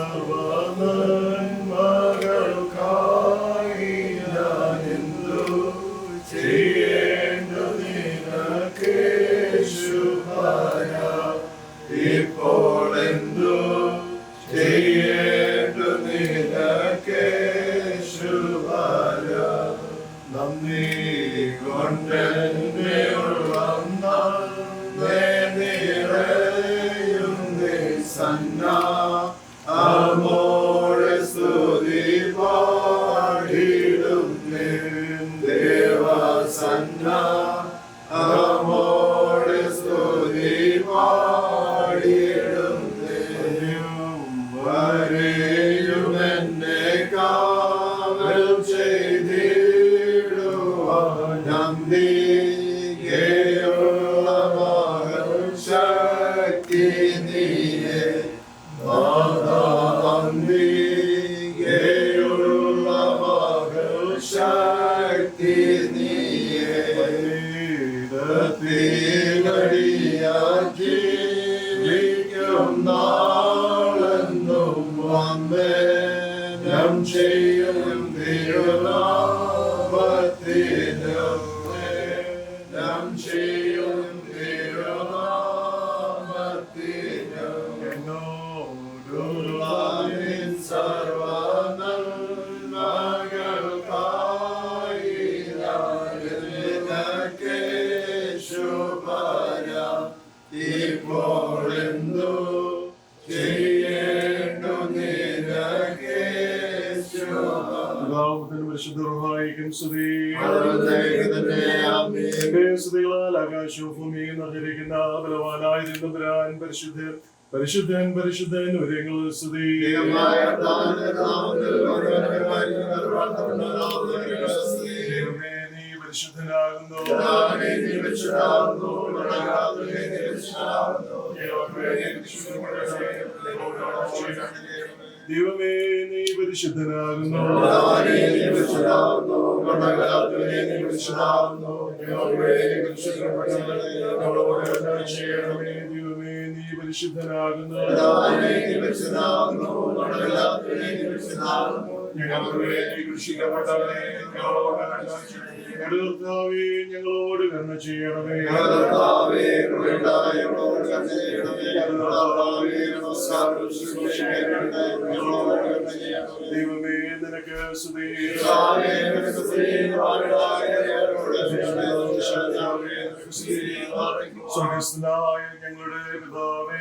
സർവനന്മകൾക്കായി ഞാനെന്തു ചെയ്യേണ്ടു നിനക്കേശുപരാ. ഇപ്പോൾ എന്തു ചെയ്യേണ്ടു നിനക്കേശുപരാ. നന്ദി കൊണ്ടെന്നെ ഉള്ളം നിറയുന്നേ സന്നാമോടെ സ്തുതി പാടിടുന്നേ. ദേവസന്നാമോടെ സ്തുതി പാടിടുന്നേ. വരെയും എന്നെ കാവൽ ചെയ്തിടുവാൻ നന്ദികയുള്ള മകൾ ശക്തി നീയേ. നന്ദികയുള്ള മകൾ ശക്തി നീയേ. ജീവിക്കും നാളെന്നും വന്ദനം ചെയ്യും തിരുനാമത്തിനും ചെയ്യും തിരുനാമത്തിനും. എന്നോടുള്ള നിൻ സർവനന്മകൾക്കായി നിനക്കേശുപരാ. ഇപ്പോൾ എന്തു ചെയ്യേണ്ടു നിനക്കേശുപരാ. സ്തുതികളാൽ ആകാശവും ഭൂമിയും നിറഞ്ഞിരിക്കുന്ന ബലവാനായ തമ്പുരാൻ പരിശുദ്ധൻ പരിശുദ്ധൻ പരിശുദ്ധൻ ഉയരങ്ങൾ സ്തുതി. ദൈവമേ നീ പരിശുദ്ധനാകുന്നു. ദൈവമേ നീ പരിശുദ്ധനാകുന്നു. ദൈവമേ നീ പരിശുദ്ധനാകുന്നു. ഞങ്ങളോട് കരുണ ചെയ്യണമേ. ദൈവമേ നിനക്ക് സ്തുതി. സ്വർഗ്ഗസ്ഥനായ ഞങ്ങളുടെ പിതാവേ,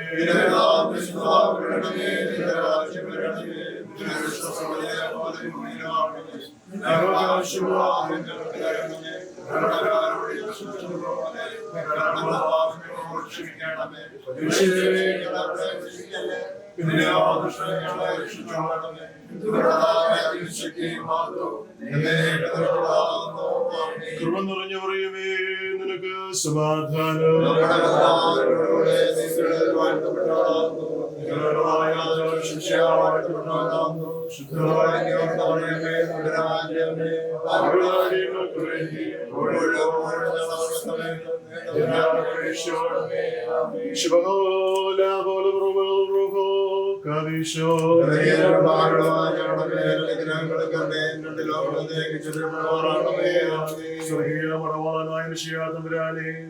കൃപ നിറഞ്ഞ പറയുമേ നിനക്ക് സമാധാനം.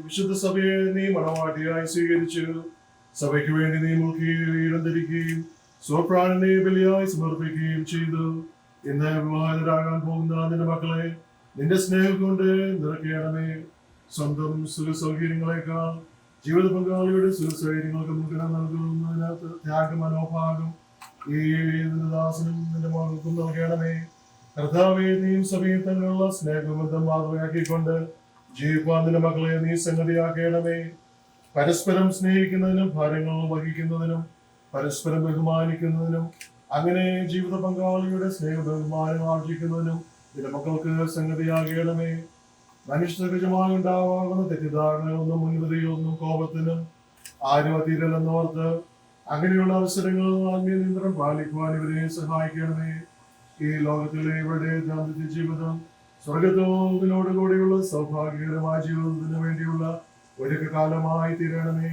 വിശുദ്ധ സഭയെ നീ മണവാട്ടിയായി സ്വീകരിച്ചു. സഭയ്ക്ക് വേണ്ടി നീ മുഖ്യം ധരിക്കുകയും സ്വപ്രാണനെ ബലിയായി സമർപ്പിക്കുകയും ചെയ്തു. ഇന്ന് വിവാഹിതരാകാൻ പോകുന്ന നിന്റെ മക്കളെ നിന്റെ സ്നേഹം കൊണ്ട് നിറയ്ക്കണമേ. സ്വന്തം സുഖ സൗകര്യങ്ങളെക്കാൾ ജീവിത പങ്കാളിയുടെ സുഖ സൗകര്യങ്ങൾക്ക് മുൻഗണന നൽകുന്നതിനകത്ത് ത്യാഗ മനോഭാഗം ഈ ദാസനും നിന്റെ മകൾക്കും നൽകണമേ. കർത്താവേ നീ സഭയെ തന്നെയുള്ള സ്നേഹബന്ധം മാതൃകയാക്കിക്കൊണ്ട് ജീവിപ്പാൻ നിന്റെ മക്കളെ നീ സംഗതിയാക്കണമേ. പരസ്പരം സ്നേഹിക്കുന്നതിനും ഭാരങ്ങൾ വഹിക്കുന്നതിനും പരസ്പരം ബഹുമാനിക്കുന്നതിനും അങ്ങനെ ജീവിത പങ്കാളിയുടെ സ്നേഹ ബഹുമാനം ആർജിക്കുന്നതിനും നിന്റെ മക്കൾക്ക് സംഗതിയാകണമേ. മനുഷ്യസഹജമായി ഉണ്ടാവാകുന്ന തെറ്റിദ്ധാരണകളൊന്നും മുൻവിധിയൊന്നും കോപത്തിനും ആരും അതീരല്ലെന്നോർത്ത് അങ്ങനെയുള്ള അവസരങ്ങൾ നിയന്ത്രണം പാലിക്കുവാൻ ഇവരെ സഹായിക്കണമേ. ഈ ലോകത്തിലെ ഇവരുടെ ദാമ്പത്യ ജീവിതം സ്വർഗത്തോടിനോട് കൂടിയുള്ള സൗഭാഗ്യകരമായ ജീവിതത്തിന് വേണ്ടിയുള്ള ഒരു കാലമായി തീരണമേ.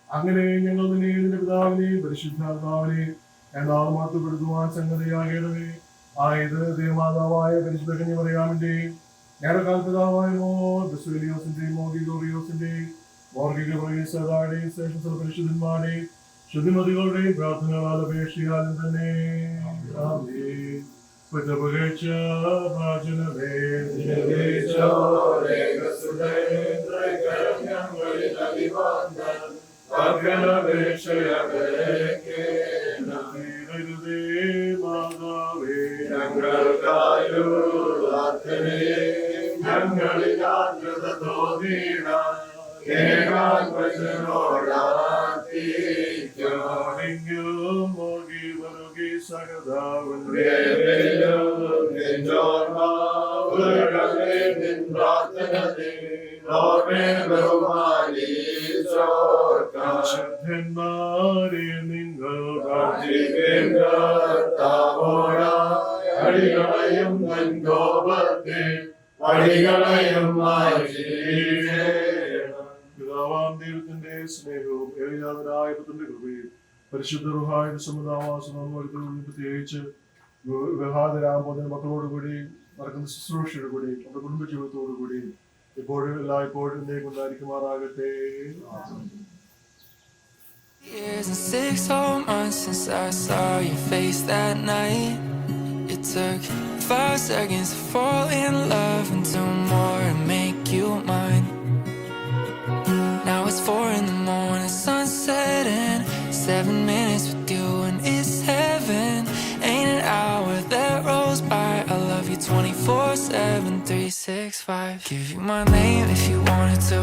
അങ്ങനെ ഞങ്ങൾ നിന്നെ നിന്റെ പിതാവിനെയും പരിശുദ്ധാത്മാവിനെയും എന്നാൽ മഹത്വപ്പെടുത്തുവാൻ സംഗതിയാകണമേ. ആയത് ദൈവമാതാവായ പരിശുദ്ധ കന്യമറിയാമിന്റെയും ഞങ്ങളുടെ പിതാവായ ബസേലിയോസിന്റെയും മോർഗിഗോറിയോസിന്റെയും മോർഗിഗോറിയോസയുടെയും ശേഷം പരിശുദ്ധന്മാരുടെയും ശുദ്ധിമതികളുടെയും പ്രാർത്ഥനകളാൽ അപേക്ഷയാലും തന്നെ പിതാവാം ദൈവത്തിന്റെ സ്നേഹവും ഏകജാതനായ പുത്രന്റെ കൃപയും പരിശുദ്ധ റുഹായുടെ സമുദാവാസവും പ്രത്യേകിച്ച് വിവാഹരാകുമ്പോൾ മക്കളോടുകൂടി നടക്കുന്ന ശുശ്രൂഷയോടു കൂടി നമ്മുടെ കുടുംബ ജീവിതത്തോടു കൂടി ഇപ്പോഴും എല്ലായ്പ്പോഴും ഉണ്ടായിരിക്കുമാറാകട്ടെ. Years and 6 whole months since I saw your face that night. It took 5 seconds to fall in love and 2 more to make you mine. Now it's 4 in the morning, sun setting, 7 minutes with you and it's heaven. Ain't an hour that rolls by. I love you 24/7, 365. Give you my name if you wanted to.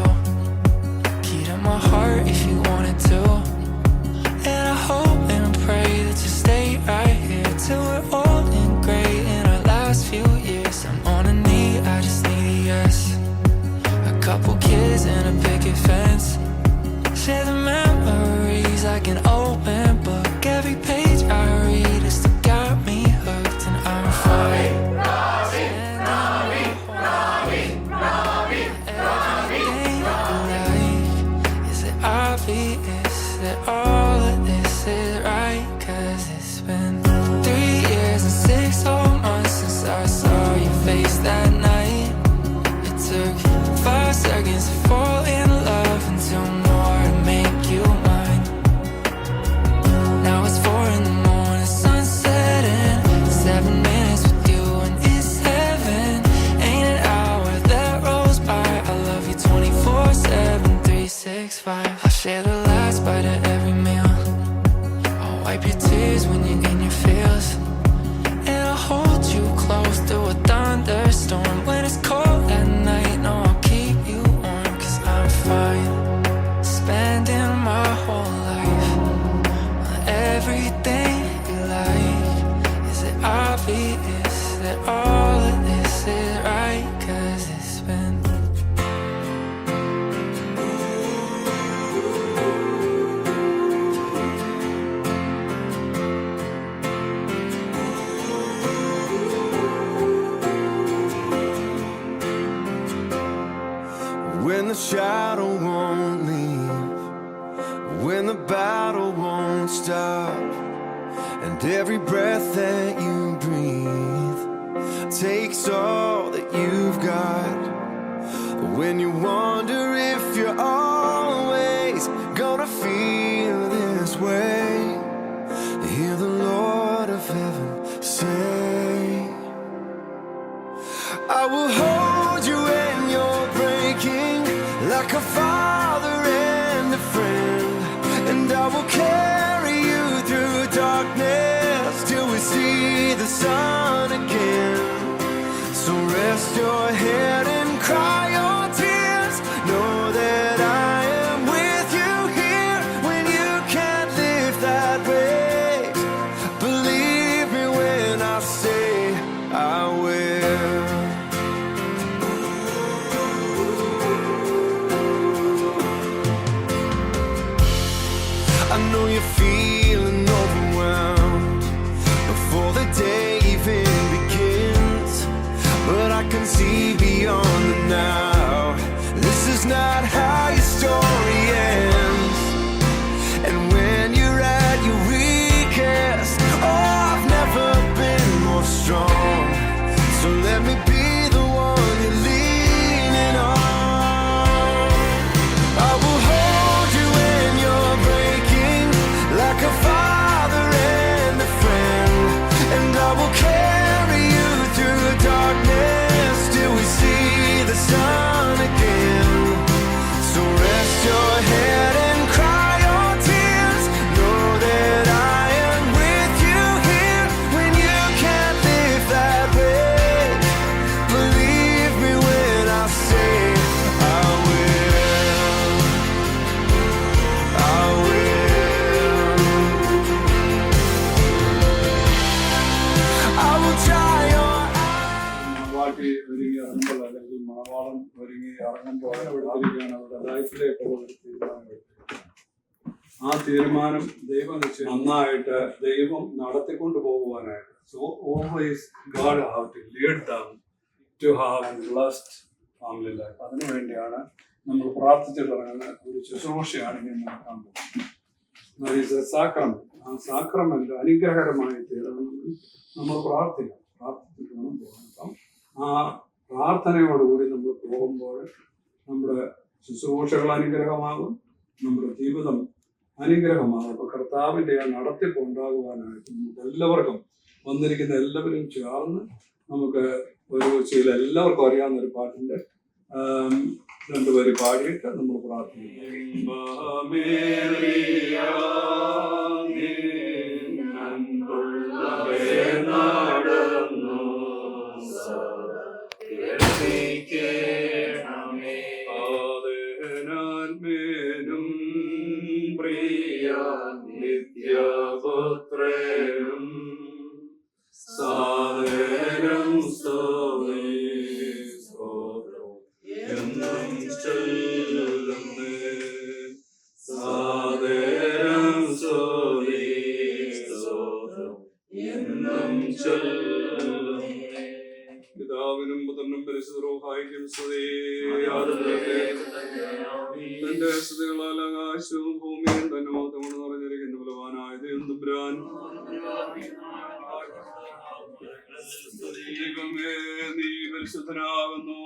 Key to my heart if you wanted to. And I hope and pray that you stay right here till we're old and gray in our last few years. I'm on a knee, I just need a yes. A couple kids and a picket fence. Share the memories like an open book. Every page I read has still got me hooked, and I'm fine. Everything like, is it obvious that all of this is right? 'Cause it's been 3 years and 6 whole months since I saw your face that night. It took 5 seconds to fall in love and 2 more to make you mine. Now it's 4 in the morning, sun setting, 7 minutes with you and it's heaven. Ain't an hour that rolls by. I love you 24/7, 365. I'll share the last bite of every meal. I'll wipe your tears when you're in your feels. And I'll hold you close through a thunderstorm. When it's cold at night, no, I'll keep you warm. 'Cause I'm fine, spending my whole life on everything you like. Is it obvious that all of this is right? 'Cause it's been when the shadow won't leave, when the battle won't stop, and every breath that you breathe takes all that you've got. When you wonder if you're always gonna feel this way, hear the Lord of heaven say, I will hold you when you're breaking, like a father and a friend, and I will carry you through darkness till we see the sun again. So rest your head and cry your tears, know that I am with you here when you can't live that way. Believe me when I say I will. I know you're feeling overwhelmed before the day മണവാട്ടി ഒരുങ്ങി ഇറങ്ങുമ്പോൾ അല്ലെങ്കിൽ മണവാളൻ ഒരുങ്ങി ഇറങ്ങുമ്പോൾ എടുത്തിരിക്കുകയാണ് അവരുടെ ലൈഫിലേക്കുള്ള ഒരു തീരുമാനം എടുത്തിരിക്കുന്നത്. ആ തീരുമാനം ദൈവം നന്നായിട്ട് ദൈവം നടത്തിക്കൊണ്ട് പോകുവാനായിട്ട്. So always God have to lead them to have blessed family life. അതിനുവേണ്ടിയാണ് നമ്മൾ പ്രാർത്ഥിച്ചിട്ടിറങ്ങുന്ന ഒരു ശുശ്രൂഷയാണ് ഇനി നടക്കാൻ പോകുന്നത്. സാക്രമെന്റ്. ആ സാക്രമെന്റ് അനുഗ്രഹകരമായി തീരണമെന്ന് നമ്മൾ പ്രാർത്ഥിക്കണം. പ്രാർത്ഥിച്ചിട്ട് വേണം പോകാൻ. അപ്പം ആ പ്രാർത്ഥനയോടുകൂടി നമ്മൾ പോകുമ്പോൾ നമ്മുടെ ശുശ്രൂഷകൾ അനുഗ്രഹമാകും, നമ്മുടെ ജീവിതം അനുഗ്രഹമാകും. അപ്പൊ കർത്താവിന്റെ ആ നടത്തിപ്പ് ഉണ്ടാകുവാനായിട്ട് നമുക്ക് എല്ലാവർക്കും വന്നിരിക്കുന്ന എല്ലാവരും ചേർന്ന് നമുക്ക് ഒരു ചില എല്ലാവർക്കും അറിയാവുന്ന ഒരു പാട്ടിന്റെ രണ്ടുപേര് പാടിയിട്ട് നമ്മൾ പ്രാർത്ഥിക്കും. നിത്യപുത്രനും സാദരം എന്നും ചൊല്ലുന്നേ, സാദരം എന്നും ചൊല്ലുന്നേ. പിതാവിനും പുത്രനും പരിശുദ്ധരൂഹായിക്കും സ്തുതി. തന്റെ സ്തുതികളാൽ ആകാശവും ഭൂമിയും തന്നോത്ത് കൊണ്ട് നിറഞ്ഞിരിക്കുന്ന ബലവാനായ ദൈവം തമ്പുരാൻ, ദൈവമേ നീ പരിശുദ്ധനാകുന്നു.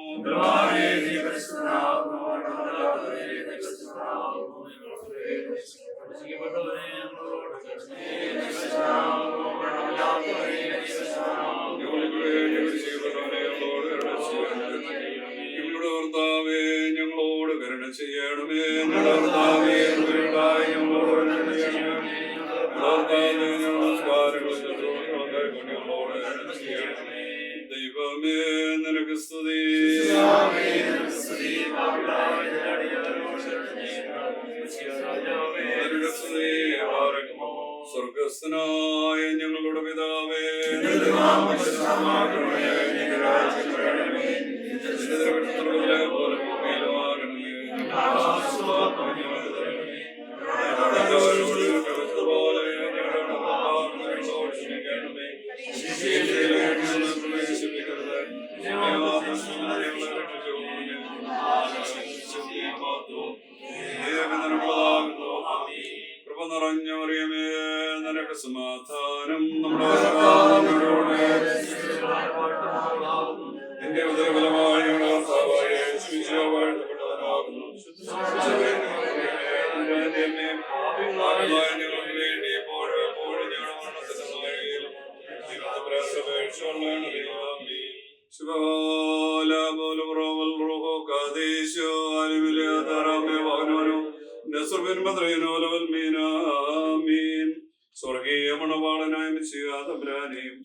കർത്താവേ ഞങ്ങളോട് കരുണ ചെയ്യണമേ. കർത്താവേ ഞങ്ങളോട് കരുണ ചെയ്യണമേ. കർത്താവേ ഞങ്ങളോട് കരുണ ചെയ്യണമേ. ദൈവമേ നിനക്ക് സ്തുതി. സ്വർഗസ്ഥനായ ഞങ്ങളുടെ പിതാവേ, കൃപ നിറഞ്ഞ മറിയമേ നിനക്ക് സമാധാനം. എന്റെ ഉദരഫലമായ ഞങ്ങൾക്ക് വേണ്ടി എപ്പോഴും സ്വർഗീയ മണവാളനായ മിശിഹാ തമ്പുരാനെയും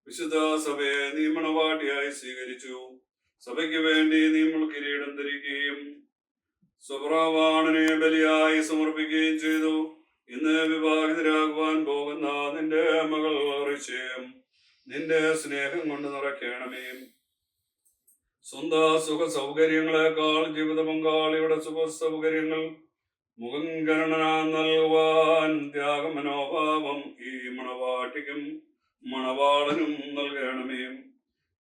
വിശുദ്ധ സഭയെ നീ മണവാട്ടിയായി സ്വീകരിച്ചു. സഭയ്ക്ക് വേണ്ടി നീ കിരീടം ധരിക്കുകയും സ്വപ്രവാണനെ ബലിയായി സമർപ്പിക്കുകയും ചെയ്തു. ഇന്ന് വിവാഹിതരാകുവാൻ പോകുന്ന നിന്റെ മകൾ റിച്ചയും നിന്റെ സ്നേഹം കൊണ്ട് നിറയ്ക്കണമേ. സ്വന്തം സുഖ സൗകര്യങ്ങളെക്കാൾ ജീവിത പങ്കാളിയുടെ സുഖ സൗകര്യങ്ങൾ മുഖംകരണ നൽകുവാൻ ത്യാഗമനോഭാവം ഈ മണവാട്ടിക്കും മണവാളനും നൽകണമേ.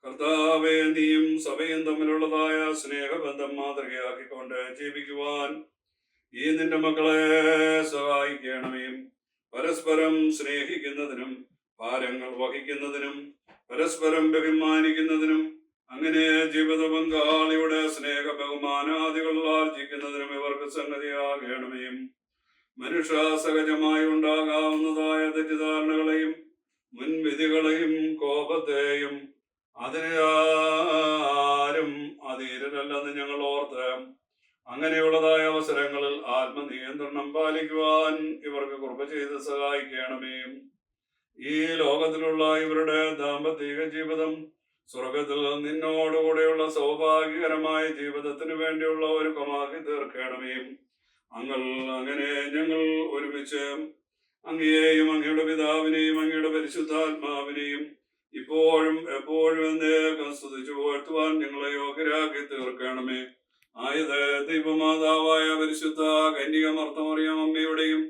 കർത്താവേ നീയും സഭയും തമ്മിലുള്ളതായ സ്നേഹബന്ധം മാതൃകയാക്കിക്കൊണ്ട് ജീവിക്കുവാൻ ഈ നിന്റെ മക്കളെ സഹായിക്കണമേ. പരസ്പരം സ്നേഹിക്കുന്നതിനും ഭാരങ്ങൾ വഹിക്കുന്നതിനും പരസ്പരം ബഹുമാനിക്കുന്നതിനും അങ്ങനെ ജീവിത പങ്കാളിയുടെ സ്നേഹ ബഹുമാനാദികൾ ആർജിക്കുന്നതിനും ഇവർക്ക് സംഗതിയാകണമേ. മനുഷ്യ സഹജമായി ഉണ്ടാകാവുന്നതായ തെറ്റിദ്ധാരണകളെയും മുൻവിധികളെയും കോപത്തെയും അതിനെ ആരും അധീരരല്ലെന്ന് ഞങ്ങൾ ഓർത്ത് അങ്ങനെയുള്ളതായ അവസരങ്ങളിൽ ആത്മനിയന്ത്രണം പാലിക്കുവാൻ ഇവർക്ക് കൃപ ചെയ്ത് സഹായിക്കണമേ. ഈ ലോകത്തിലുള്ള ഇവരുടെ ദാമ്പത്തിക ജീവിതം സ്വർഗത്തിൽ നിന്നോടുകൂടെയുള്ള സൗഭാഗ്യകരമായ ജീവിതത്തിന് വേണ്ടിയുള്ള ഒരുക്കമാക്കി തീർക്കണമേ. അങ്ങനെ ഞങ്ങൾ ഒരുമിച്ച് അങ്ങയെയും അങ്ങയുടെ പിതാവിനെയും അങ്ങയുടെ പരിശുദ്ധാത്മാവിനെയും ഇപ്പോഴും എപ്പോഴും എന്നേക്കും സ്തുതിച്ചു പുകഴ്ത്തുവാൻ ഞങ്ങളെ യോഗ്യരാക്കി തീർക്കണമേ. ആയത് ദൈവമാതാവായ പരിശുദ്ധ കന്യകമർത്തമറിയാം അമ്മയുടെയും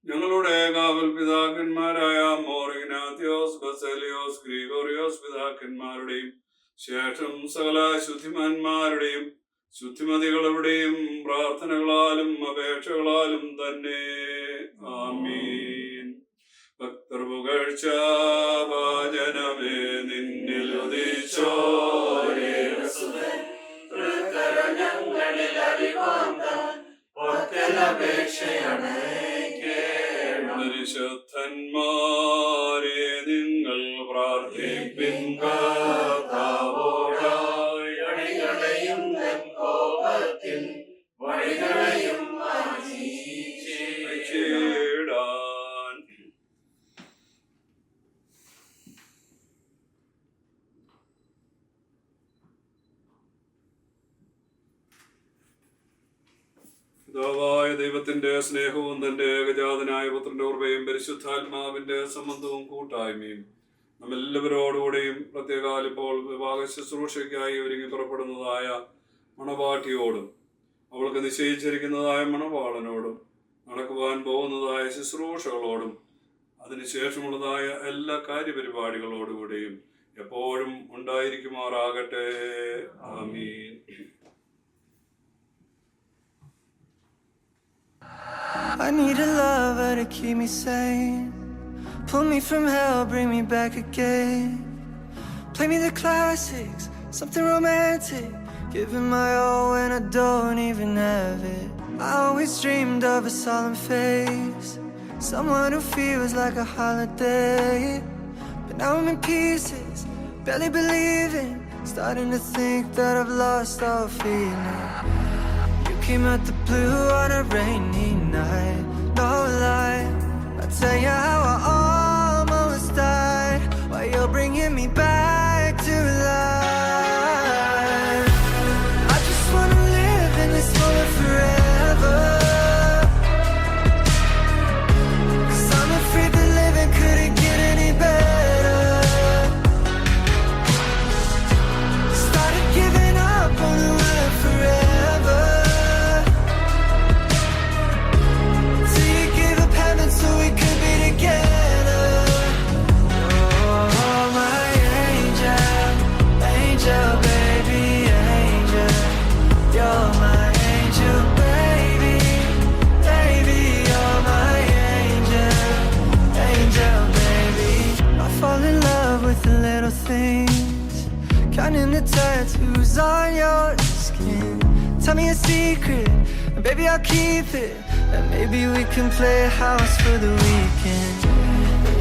ഞങ്ങളുടെ കാവൽ പിതാക്കന്മാരായ മോർ ഇഗ്നാത്യോസ്, ബസേലിയോസ്, ഗ്രിഗോറിയോസ് പിതാക്കന്മാരുടെയും ശേഷം സകല ശുദ്ധിമാന്മാരുടെയും ശുദ്ധിമതികളുടെയും പ്രാർത്ഥനകളാലും അപേക്ഷകളാലും തന്നെ. ആമീൻ. ഭക്തർ പുകഴ്ച വാചനമേ നിന്നിൽ ഉദിച്ചോരേ പരിശുദ്ധന്മാരെ നിങ്ങൾ പ്രാർത്ഥിപ്പിൻ കർത്താവോടായി. അടികളെയും കോപത്തിൽ വഴികളെയും മാറ്റിയിടാൻ. പിതാവായ ദൈവത്തിന്റെ സ്നേഹവും തന്റെ ഏകജാതനായ പുത്രന്റെ കൃപയും പരിശുദ്ധാത്മാവിന്റെ സംബന്ധവും കൂട്ടായ്മയും നമ്മെല്ലാവരോടുകൂടെയും പ്രത്യേകാൽ ഇപ്പോൾ വിവാഹ ശുശ്രൂഷയ്ക്കായി ഒരുങ്ങി പുറപ്പെടുന്നതായ മണവാട്ടിയോടും അവൾക്ക് നിശ്ചയിച്ചിരിക്കുന്നതായ മണവാളനോടും നടക്കുവാൻ പോകുന്നതായ ശുശ്രൂഷകളോടും അതിനുശേഷമുള്ളതായ എല്ലാ കാര്യപരിപാടികളോടുകൂടെയും എപ്പോഴും ഉണ്ടായിരിക്കുമാറാകട്ടെ. ആമീൻ. I need a lover to keep me sane. Pull me from hell, bring me back again. Play me the classics, something romantic. Giving my all when I don't even have it. I always dreamed of a solemn face, someone who feels like a holiday. But now I'm in pieces, barely believing, starting to think that I've lost all feeling. Came out the blue on a rainy night, no lie. I'll tell you how I almost died, while you're bringing me back to life. I just wanna live in this moment forever, 'cause I'm afraid that living couldn't get any better. Started giving up on the word forever, so we could be together. Oh, my angel, angel, baby, angel. You're my angel, baby, baby. You're my angel, angel, baby. I fall in love with the little things, counting the tattoos on your skin. Tell me a secret, and baby, I'll keep it. And maybe we can play house for the weekend.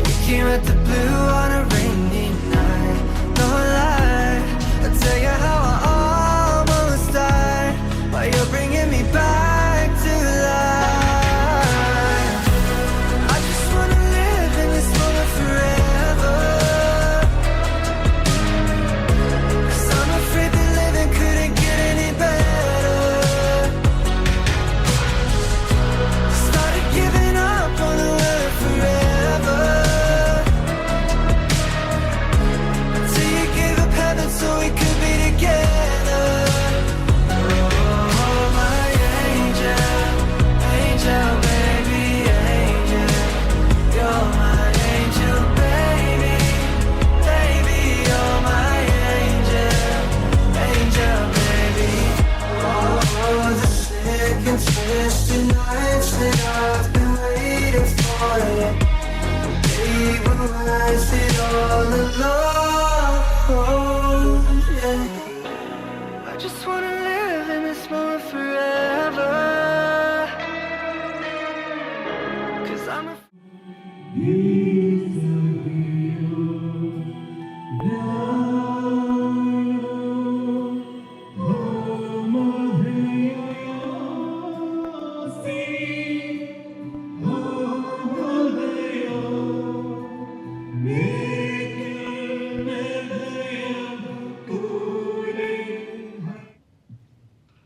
We came at the blue on a rainy night, no lie. I'll tell you how I almost died, while you're bringing me back to life. I just wanna live in this moment forever, 'cause I'm afraid that living couldn't get any better. Giving up on the word forever, till you gave up heaven so we could be together. Oh, my angel, angel, baby, angel. You're my angel, baby, baby. You're my angel, angel, baby. Oh, the sick and twisted nights that I've been waiting for you, they were wasted all alone. Yeah. I just wanna live in this moment forever, 'cause I'm a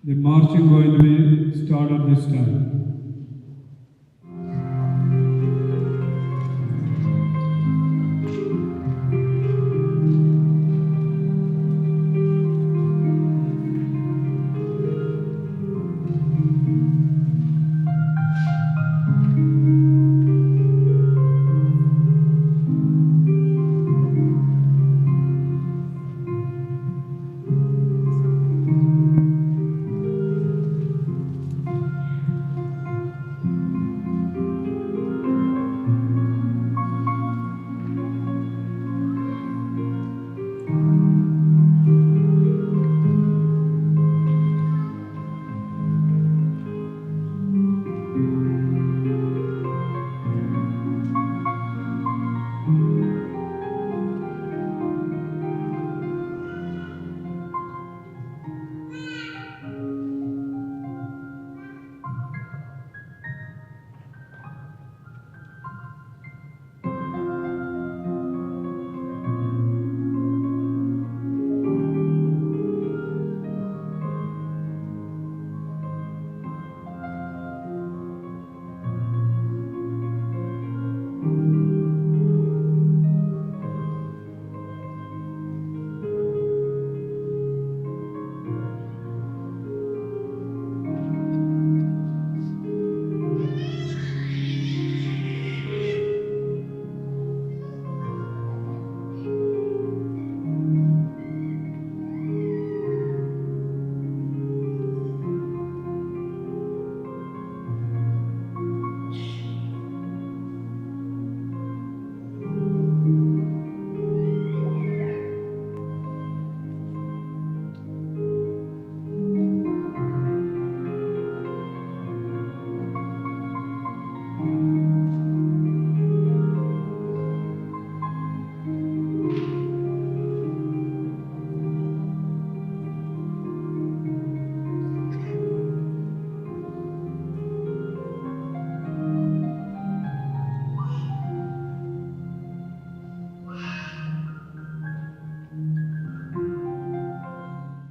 The marching going to be started this time.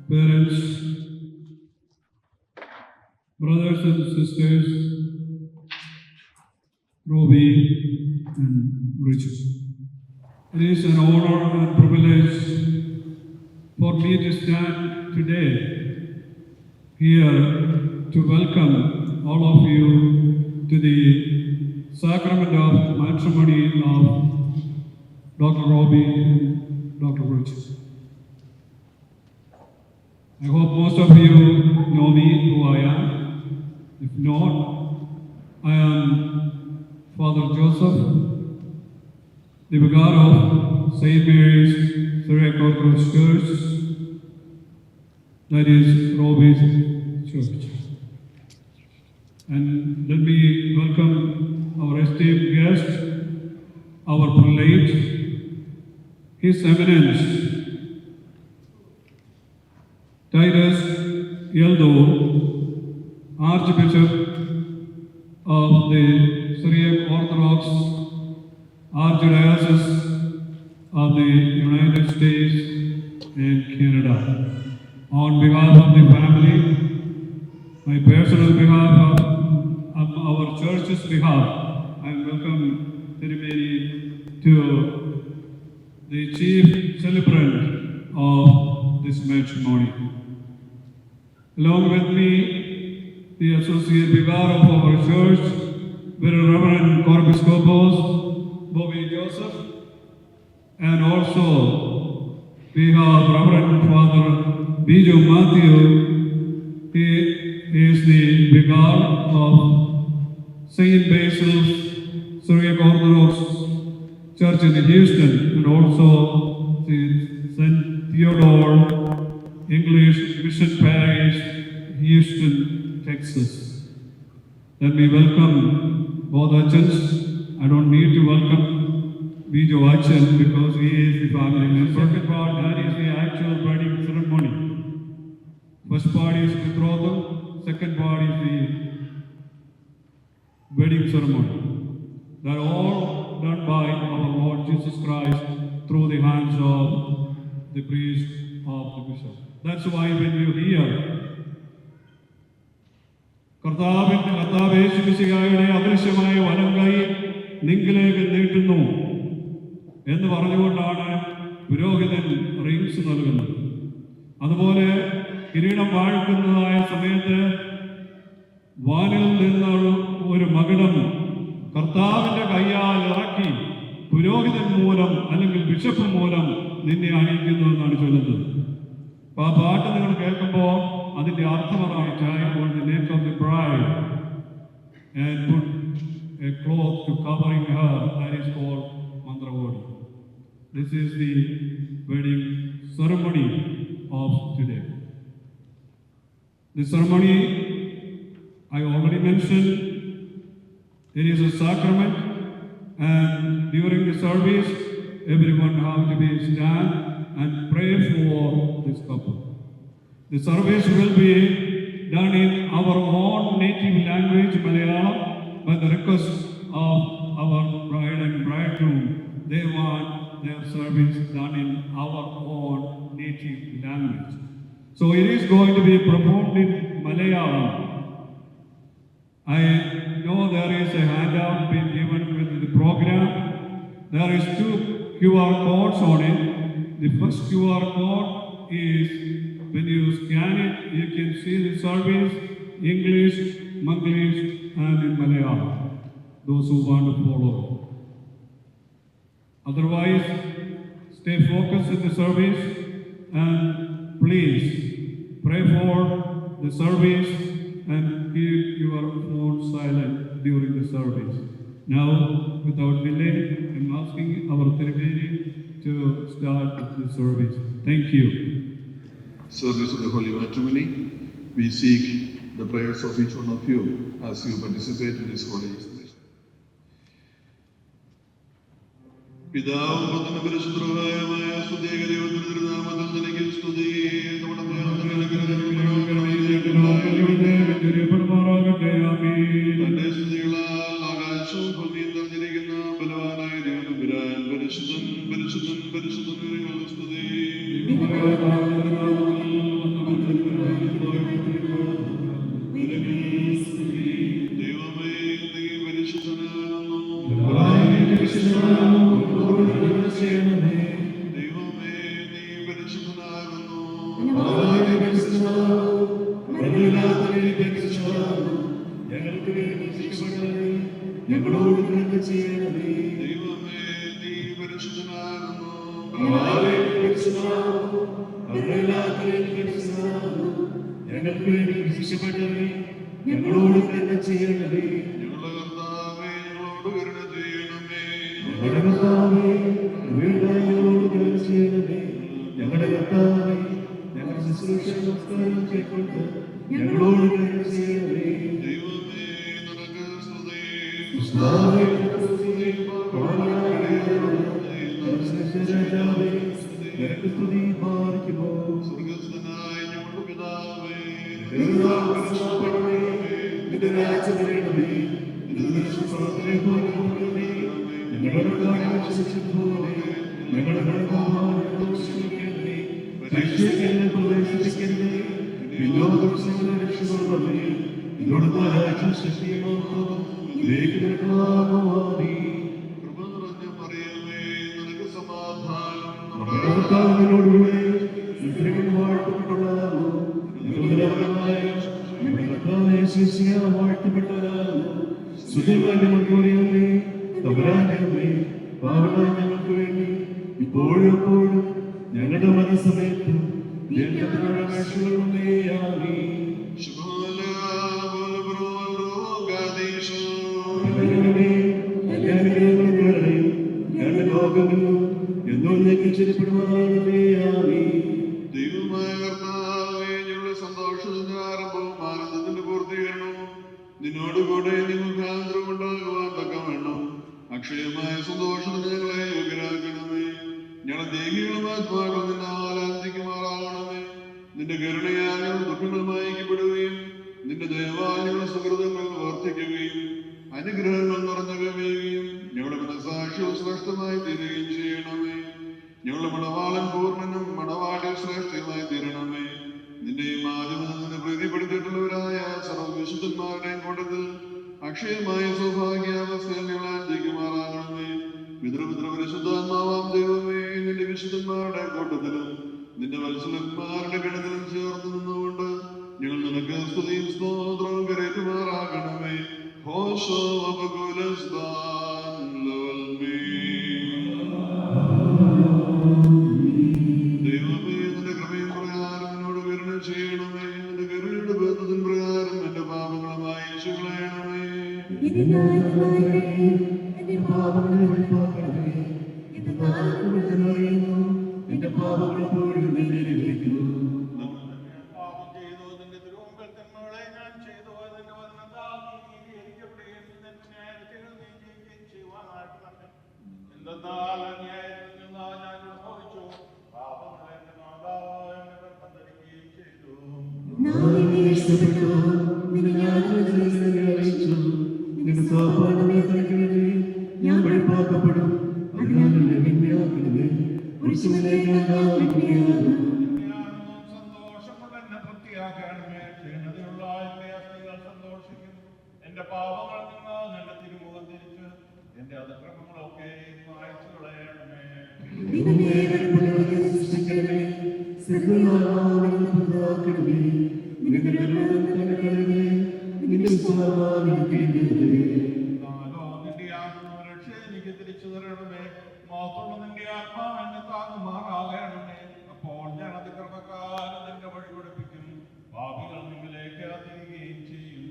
parents, brothers and sisters, Robbie and Richard. It is an honor and privilege for me to stand today here to welcome all of you to the sacrament of matrimony of Dr. Robbie and Dr. Richard. I hope most of you know me, who I am. If not, I am Father Joseph, the vicar of St. Mary's Syriac Orthodox Church, that is Robbie's Church. And let me welcome our esteemed guest, our prelate, His Eminence, Titus Yeldo, Archbishop of the Syriac Orthodox Archdiocese of the United States and Canada. On behalf of the family, my personal behalf, of our church's behalf, I welcome Tirumeni to the chief celebrant of this matrimony. Along with me, the associate vicar of our church, Very Reverend Corpiscopos Bobby Joseph, and also we have Reverend Father Bijo Matthew. He is the vicar of St. Basil's Syriac Orthodox Church in Houston, and also the St. Theodore English Mission Parish, Houston, Texas. Let me welcome both Achans. I don't need to welcome Bijo Achan because he is the family member. Second part, that is the actual wedding ceremony. First part is betrothal, second part is the wedding ceremony. They are all done by our Lord Jesus Christ through the hands of the priest of the bishop. That's why when you hear കർത്താവേശുമിശിഹായുടെ അദൃശ്യമായ വലങ്കൈ നിങ്കിലേക്ക് നീട്ടുന്നു എന്ന് പറഞ്ഞുകൊണ്ടാണ് പുരോഹിതൻ rings നൽകുന്നത്. അതുപോലെ കിരീടം വാഴ്ക്കുന്നതായ സമയത്ത് വാനിൽ നിന്ന് ഒരു മകുടം കർത്താവിന്റെ കയ്യാൽ ഇറക്കി പുരോഹിതൻ മൂലം അല്ലെങ്കിൽ ബിഷപ്പ് മൂലം നിന്നെ അണിയിക്കുന്നു എന്നാണ് ചൊല്ലുന്നത്. അപ്പൊ ആ പാട്ട് നിങ്ങൾ കേൾക്കുമ്പോൾ അതിന്റെ അർത്ഥമാണ് tie on the neck of the bride and put a cloth to covering her, that is called mandravodi. This is the wedding ceremony of today. The ceremony I already mentioned, it is a sacrament, and during the service everyone has to be stand and pray for this couple. The service will be done in our own native language, Malayalam, by the request of our bride and bridegroom. They want their service done in our own native language. So it is going to be performed in Malayalam. I know there is a handout being given with the program. There is 2 QR codes on it. The first QR code is when you scan it, you can see the service, English, Manglish, and in Malayalam, those who want to follow. Otherwise, stay focused in the service and please pray for the service and keep your phone silent during the service. Now, without delay, I'm asking our Tirumeni to start the service. Thank you. Service of the Holy Matrimony, we seek the prayers of each one of you as you participate in this holy celebration. പിതാവും പുത്രനും പരിശുദ്ധനുമായ സ്തുതിയെ ദൈവത്തിന്റെ നാമത്തിൽ നിനക്ക് സ്തുതി. തന്റെ സ്തുതികളാൽ ആകാശവും ഭൂമിയും നിറഞ്ഞിരിക്കുന്ന ബലവാനായ ദൈവതമ്പുരാൻ പരിശുദ്ധൻ പരിശുദ്ധൻ പരിശുദ്ധൻ സ്തുതി. ചെയ്യണമേ. ദൈവമേ, നീ പരിശുദ്ധനാകുന്നു. ഞങ്ങൾക്ക് വേണ്ടി ശിക്ഷപ്പെട്ടവരെ ഞങ്ങളോട് കരുണ ചെയ്യണമേ. ഞങ്ങളുടെ കർത്താവേ, ഞങ്ങളോട് കരുണ ചെയ്യണമേ. ഞങ്ങളുടെ കർത്താവേ, ഞങ്ങളോട് കരുണ ചെയ്യണമേ. ഞങ്ങളുടെ കർത്താവേ, ഞങ്ങളുടെ ശുശ്രൂഷ നമസ്കാരം കേൾക്കൊണ്ട് ഞങ്ങളോട് കരുണ ചെയ്യണമേ. ദൈവമേ, നിനക്ക് സ്തുതി. കർത്താവേ, നിനക്ക് സ്തുതി. രാജാവേ, നിനക്ക് സ്തുതി പാലിക്കുമോ. സ്വർഗ്ഗസ്ഥനായ ഞങ്ങളുടെ പിതാവേ, നിന്റെ രാജ്യം വരണമേ. നിന്റെ സ്വർഗ്ഗത്തിലെ പോലെ ഭൂമിയിലെ ഞങ്ങളുടെ കടങ്ങൾ ക്ഷമിച്ചതുപോലെ ഞങ്ങളുടെ കടങ്ങൾ ക്ഷമിക്കണമേ. പരീക്ഷയിൽ പ്രവേശിപ്പിക്കരുതേ, പിന്നോക്കം രക്ഷപ്പെടുന്നവരെ ഇതോടുള്ള രാജ്യം ശക്തിയുമാകുന്നു. കൃപ നിറഞ്ഞ മറിയമേ, നിനക്ക് സമാധാനം. കർത്താവിനോടുകൂടെ സ്ത്രീകൾ വാഴ്ത്തപ്പെട്ടവരാകുന്നു. ഞങ്ങളുടെ കർത്താവേ, ശിഷ്യ വാഴ്ത്തപ്പെട്ടവരാകുന്നു. സ്തുതിമാന്റെ മറിയമേ, തമ്പുരാന്റെ അമ്മേ, പാവങ്ങളായ ഞങ്ങൾക്ക് വേണ്ടി ഇപ്പോഴും എപ്പോഴും ഞങ്ങളുടെ മരണസമയത്തും ഞങ്ങളുടെ അപേക്ഷകളുമേ. ആമേൻ. ദൈവമായ കർത്താവേ, ഞങ്ങളുടെ സന്തോഷത്തിന്റെ ആരംഭവും ആനന്ദത്തിന്റെ പൂർത്തീകരണവും നിന്നോടുകൂടെ മുഖാന്തരം ഉണ്ടാകുവാൻ തക്കവണ്ണം അക്ഷയമായ സന്തോഷത്തിന് ഞങ്ങളെ യോഗ്യരാക്കണമേ. ഞങ്ങളുടെ ദേഹികളും ആത്മാക്കളും നിന്നാൽ ആനന്ദിക്കുമാറാകണമേ. നിന്റെ കരുണയാൽ ഞങ്ങൾ ദുഃഖങ്ങൾ മായിക്കപ്പെടുകയും നിന്റെ ദയവാൽ ഞങ്ങളുടെ സുഹൃതങ്ങൾ വർദ്ധിക്കുകയും അനുഗ്രഹങ്ങൾ നിറഞ്ഞുകയും ഞങ്ങളുടെ മനസാക്ഷിയും ശ്രേഷ്ഠമായി തീരുകയും ചെയ്യണമേ. ഞങ്ങളുടെ മണവാളൻ പൂർണ്ണനും മണവാട്ടി ശ്രേഷ്ഠമായി തീരണമേ. നിന്റെയും ആദ്യമത് നിന്ന് പ്രീതിപ്പെടുത്തിയിട്ടുള്ളവരായ സർവവിശുദ്ധന്മാരുടെയും കൂട്ടത്തിൽ അക്ഷയമായ സൗഭാഗ്യാവസ്ഥയിൽ ഞങ്ങൾ ആനന്ദിക്കുമാറാകണമേ. പിതൃപുത്രപരിശുദ്ധാത്മാവാം ദൈവമേ, നിന്റെ വിശുദ്ധന്മാരുടെ കൂട്ടത്തിലും നിന്റെ വത്സലന്മാരുടെ ഗണത്തിലും ചേർന്ന് നിന്നുകൊണ്ട് ഞങ്ങൾ നിനക്ക് സ്തുതിയും സ്തോത്രവും കരേറ്റുമാറാകണമേ. ഹോശോ അപകുലസ്താൻ ലോൽമേ. ദൈവമേ, നിന്റെ കൃപയും പ്രകാരം എന്നോട് കരുണ ചെയ്യണമേ. നിന്റെ കരുണയുടെ ബന്ധത്തിൻ പ്രകാരം എന്റെ പാപങ്ങളുമായി കളയണമേ. എന്റെ പാപങ്ങൾ പോലും നിന്നിരിക്കുന്നു. പാപം ചെയ്തു നിന്റെ തിരുമുമ്പിൽ തിന്മകളെ ഞാൻ ചെയ്തു. അതിന്റെ വചനത്താൽ നീ നീതീകരിക്കപ്പെടുകയും നിന്റെ ന്യായത്തിൽ നീ ജീവിക്കുകയും ചെയ്യുവാനായിട്ട് എന്തെന്നാൽ അന്യായത്തിൽ നിന്ന് ഞാൻ ഉത്ഭവിച്ചു. പാപങ്ങൾ എന്റെ മാതാവ് എന്നെ ഗർഭം ധരിക്കുകയും ചെയ്തു. ഇഷ്ടപ്പെട്ടു നിന്നെ ഞാൻ അറിയിച്ചു. നിന്റെ സഹപാഠമേ തനിക്കരുതേ, ഞാൻ വെളിപ്പാക്കപ്പെടും. അതിനാൽ എന്നെ വിന്യാസത്തിലെ പുരുഷനിലേക്ക് സന്തോഷമുള്ള എന്നെ തൃപ്തിയാക്കണമേ. ക്ഷീണതയുള്ള എന്റെ അസ്ഥികൾ സന്തോഷിക്കും. എന്റെ പാപങ്ങൾ നിന്ന് നിന്റെ തിരുമുഖം തിരിച്ച് എന്റെ അതിക്രമങ്ങളൊക്കെ മായ്ച്ചു കളയണമേ. സൃഷ്ടിക്കണമേ. സൃഷ്ടിക്കണമേ. നിന്റെ നാലോ നിന്റെ ആത്മരക്ഷ എനിക്ക് തിരിച്ചു തരണമേ. മാത്രമുള്ള നിന്റെ ആത്മാവ് എന്നെ താങ്ങുമാറാകണമേ. അപ്പോൾ ഞാൻ അതിക്രമക്കാരൻ നിന്റെ വഴി പഠിപ്പിക്കും. പാപികൾ നിങ്ങളിലേക്ക് തിരികുകയും ചെയ്യും.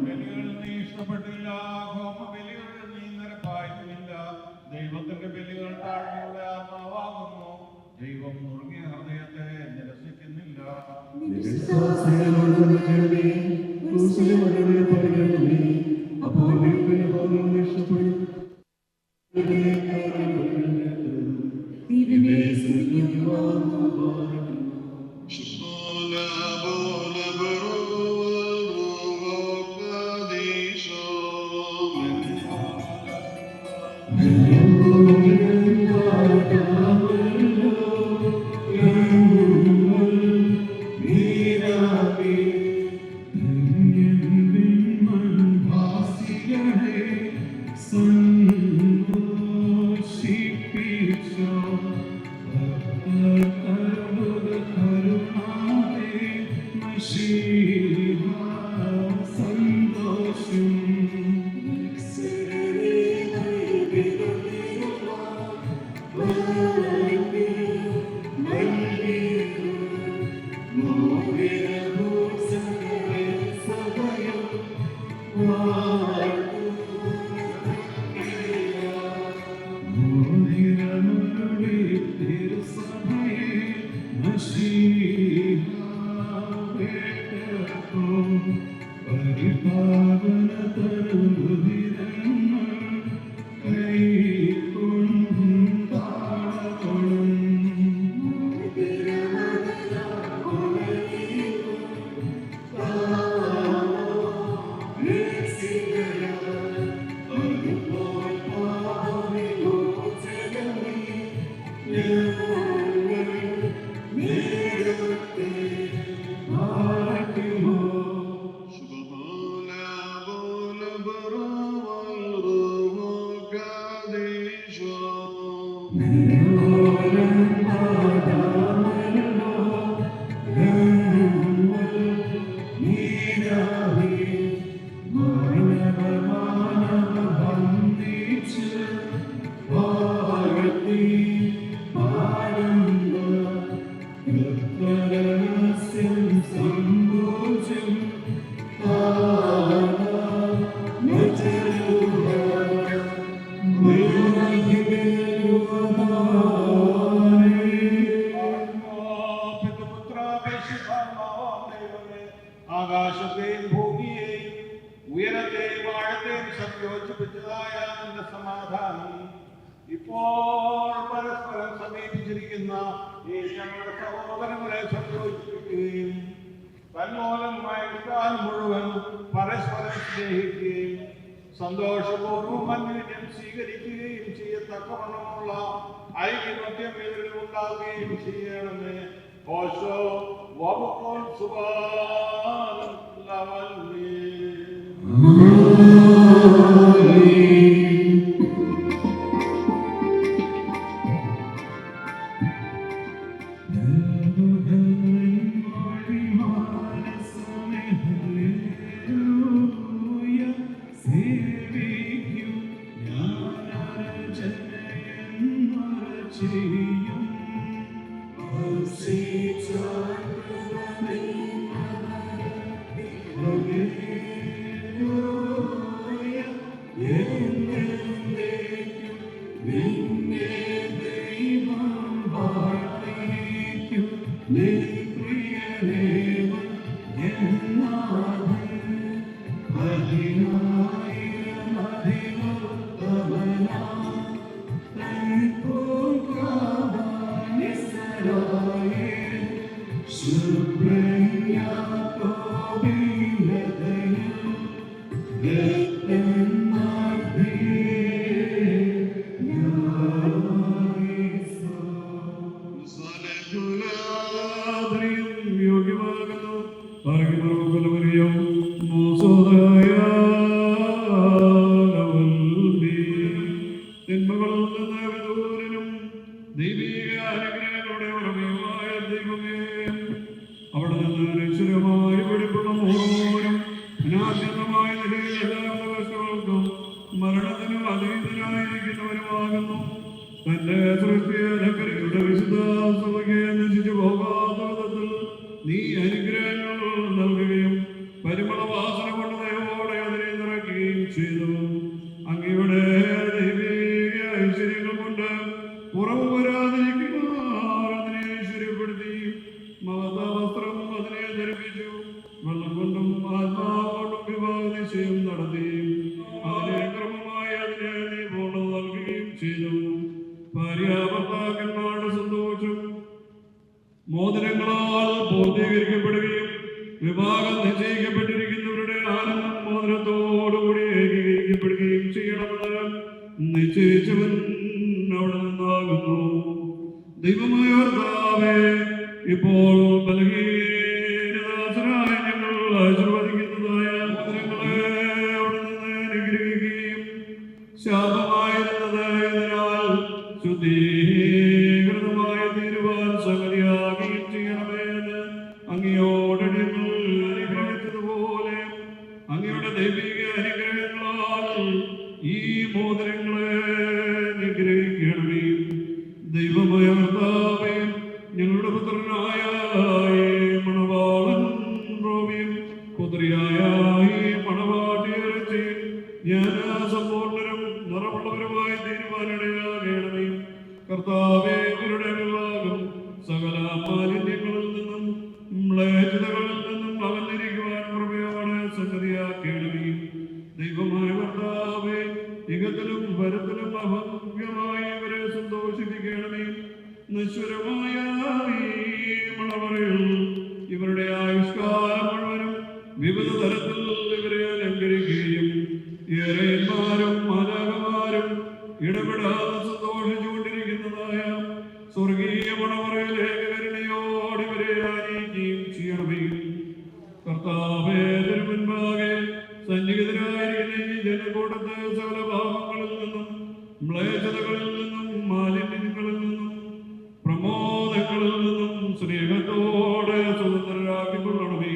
ബലികളിൽ നീ ഇഷ്ടപ്പെട്ടില്ല, ഹോമബലികളിൽ നീ നിരപ്പായിരുന്നില്ല. ദൈവത്തിന്റെ ബലികൾ താഴ്മയുള്ള ആത്മാവാകുന്നു. ദൈവം നുറുങ്ങിയ ഹൃദയത്തെ നിരസിക്കുന്നില്ല. അപ്പോൾ Son ആകാശത്തെയും ഭൂമിയെയും ഉയരത്തെയും ആഴത്തെയും സംയോജിപ്പിച്ചതായ നിന്റെ സമാധാനം ഇപ്പോൾ പരസ്പരം സമീപിച്ചിരിക്കുന്ന ഈ ഞങ്ങളുടെ സഹോദരങ്ങളെ സംയോജിപ്പിക്കുകയും തന്മൂലമായ കാലം മുഴുവൻ പരസ്പരം സ്നേഹിക്കുകയും സന്തോഷപൂർവ്വം അന്യോന്യം സ്വീകരിക്കുകയും ചെയ്യത്തക്കവണ്ണമുള്ള ഐക്യമത്യം ഇവരിൽ ഉണ്ടാകുകയും ചെയ്യണമേ. ഓശോ വബുക്കോൾ സുബാനം ലവല്ലി. മോതിരങ്ങളാൽ പൂർത്തീകരിക്കപ്പെടുകയും വിഭാഗം നിശ്ചയിക്കപ്പെട്ടിരിക്കുന്നവരുടെ ആനന്ദം മോതിരത്തോടുകൂടി ഏകീകരിക്കപ്പെടുകയും ചെയ്യണമെന്ന് നിശ്ചയിച്ചവൻ അവിടെ നിന്നാകുന്നു. ദൈവമായ കർത്താവേ, ഇപ്പോൾ ബലഹീനദാസരായ ഞങ്ങൾ ആശീർവദിക്കുന്നതായ മോതിരങ്ങളെ അവിടെ നിന്ന് അനുഗ്രഹിക്കുകയും ശാപമായിരുന്നതായതിനാൽ ശുദ്ധീകൃതമായി തീരുവാൻ സംഗതിയാകുകയും ചെയ്യണമെന്ന് അങ്ങയോട് ഞങ്ങൾ അനുഗ്രഹിച്ചതുപോലെ അങ്ങയുടെ ദൈവിക അനുഗ്രഹങ്ങളാൽ ഈ മോതിരങ്ങളെ അനുഗ്രഹിക്കണമേ. ദൈവമായ കർത്താവേ, ഞങ്ങളുടെ പുത്രനായ ഈ മണവാളൻ റോബിയും പുത്രിയായ ഈ മണവാട്ടിയെ ഞാൻ സമ്പൂർണ്ണരും നിറമുള്ളവരുമായി തീരുമാനിടയാകണമേ. കർത്താവേ, ഇവരുടെ വിവാഹം സകല മാലിന്യങ്ങളിൽ നിന്നും മ്ലേച്ഛതകളിൽ നിന്നും അകന്നിരിക്കുവാൻ കൃപയോടെ സംഗതിയാക്കണമേ. ദൈവമായ കർത്താവേ, ഇകത്തിലും വരത്തിലും അഭംഗ്യമായി ഇവരെ സന്തോഷിപ്പിക്കണമേ. നശ്വരമായ ഈ മണവറയിൽ ഇവരുടെ ആയുഷ്കാലം മുഴുവനും വിവിധ തരത്തിൽ ഇവരെ അലങ്കരിക്കുകയും ഏറെന്മാരും മാലാഖമാരും ഇടപെടാതെ സന്തോഷിച്ചുകൊണ്ടിരിക്കുന്നതായ സ്വർഗീയ മണവറയിലെ കരുണയോടെ ഇവരെ ആനയിക്കുകയും ചെയ്യണമേ. കർത്താവേ, തിരുമുൻപാകെ സന്നിഹിതരായിരിക്കുന്ന ഈ ജനക്കൂട്ടത്തെ സകല ഭാവങ്ങളിൽ നിന്നും മ്ലേച്ഛതകളിൽ നിന്നും മാലിന്യങ്ങളിൽ നിന്നും പ്രമോദങ്ങളിൽ നിന്നും സ്നേഹത്തോടെ സ്വതന്ത്രരാക്കിക്കൊള്ളണമേ.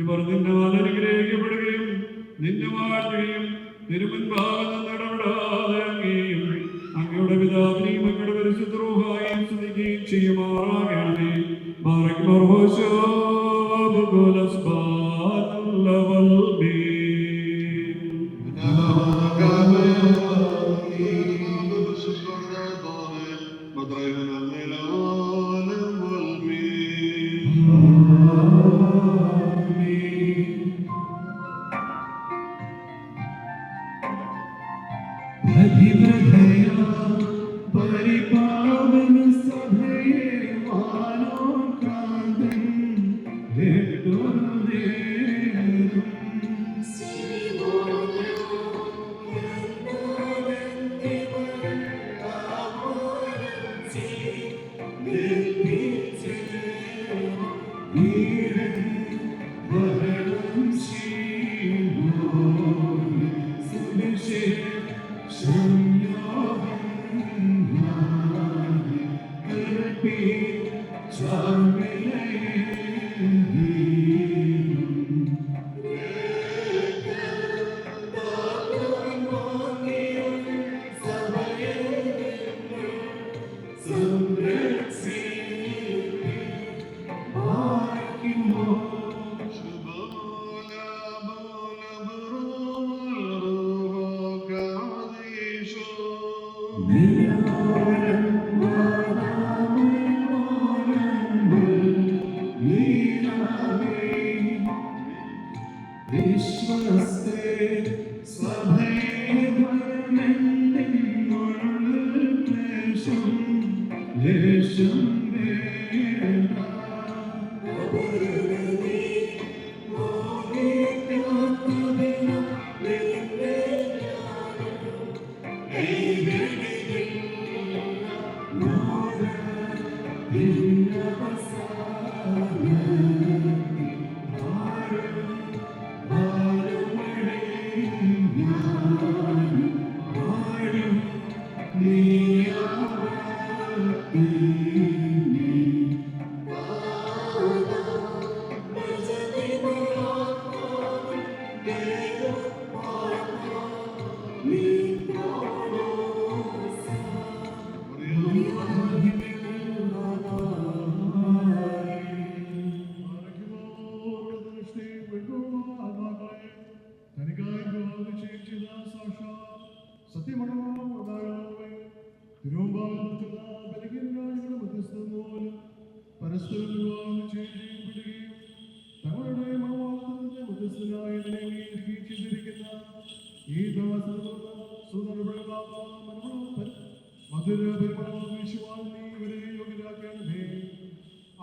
ഇവർ നിന്നാൽ അനുഗ്രഹിക്കപ്പെടുകയും നിന്നെ വാഴ്ത്തുകയും തിരുമുൻപാകെ നിന്ന് ഇടപെടാതെ അങ്ങേയും അങ്ങയുടെ പിതാവിനെയും അങ്ങയുടെ പരിശുദ്ധ റൂഹായും സ്തുതിക്കുകയും ചെയ്യുമാറാകണമേ.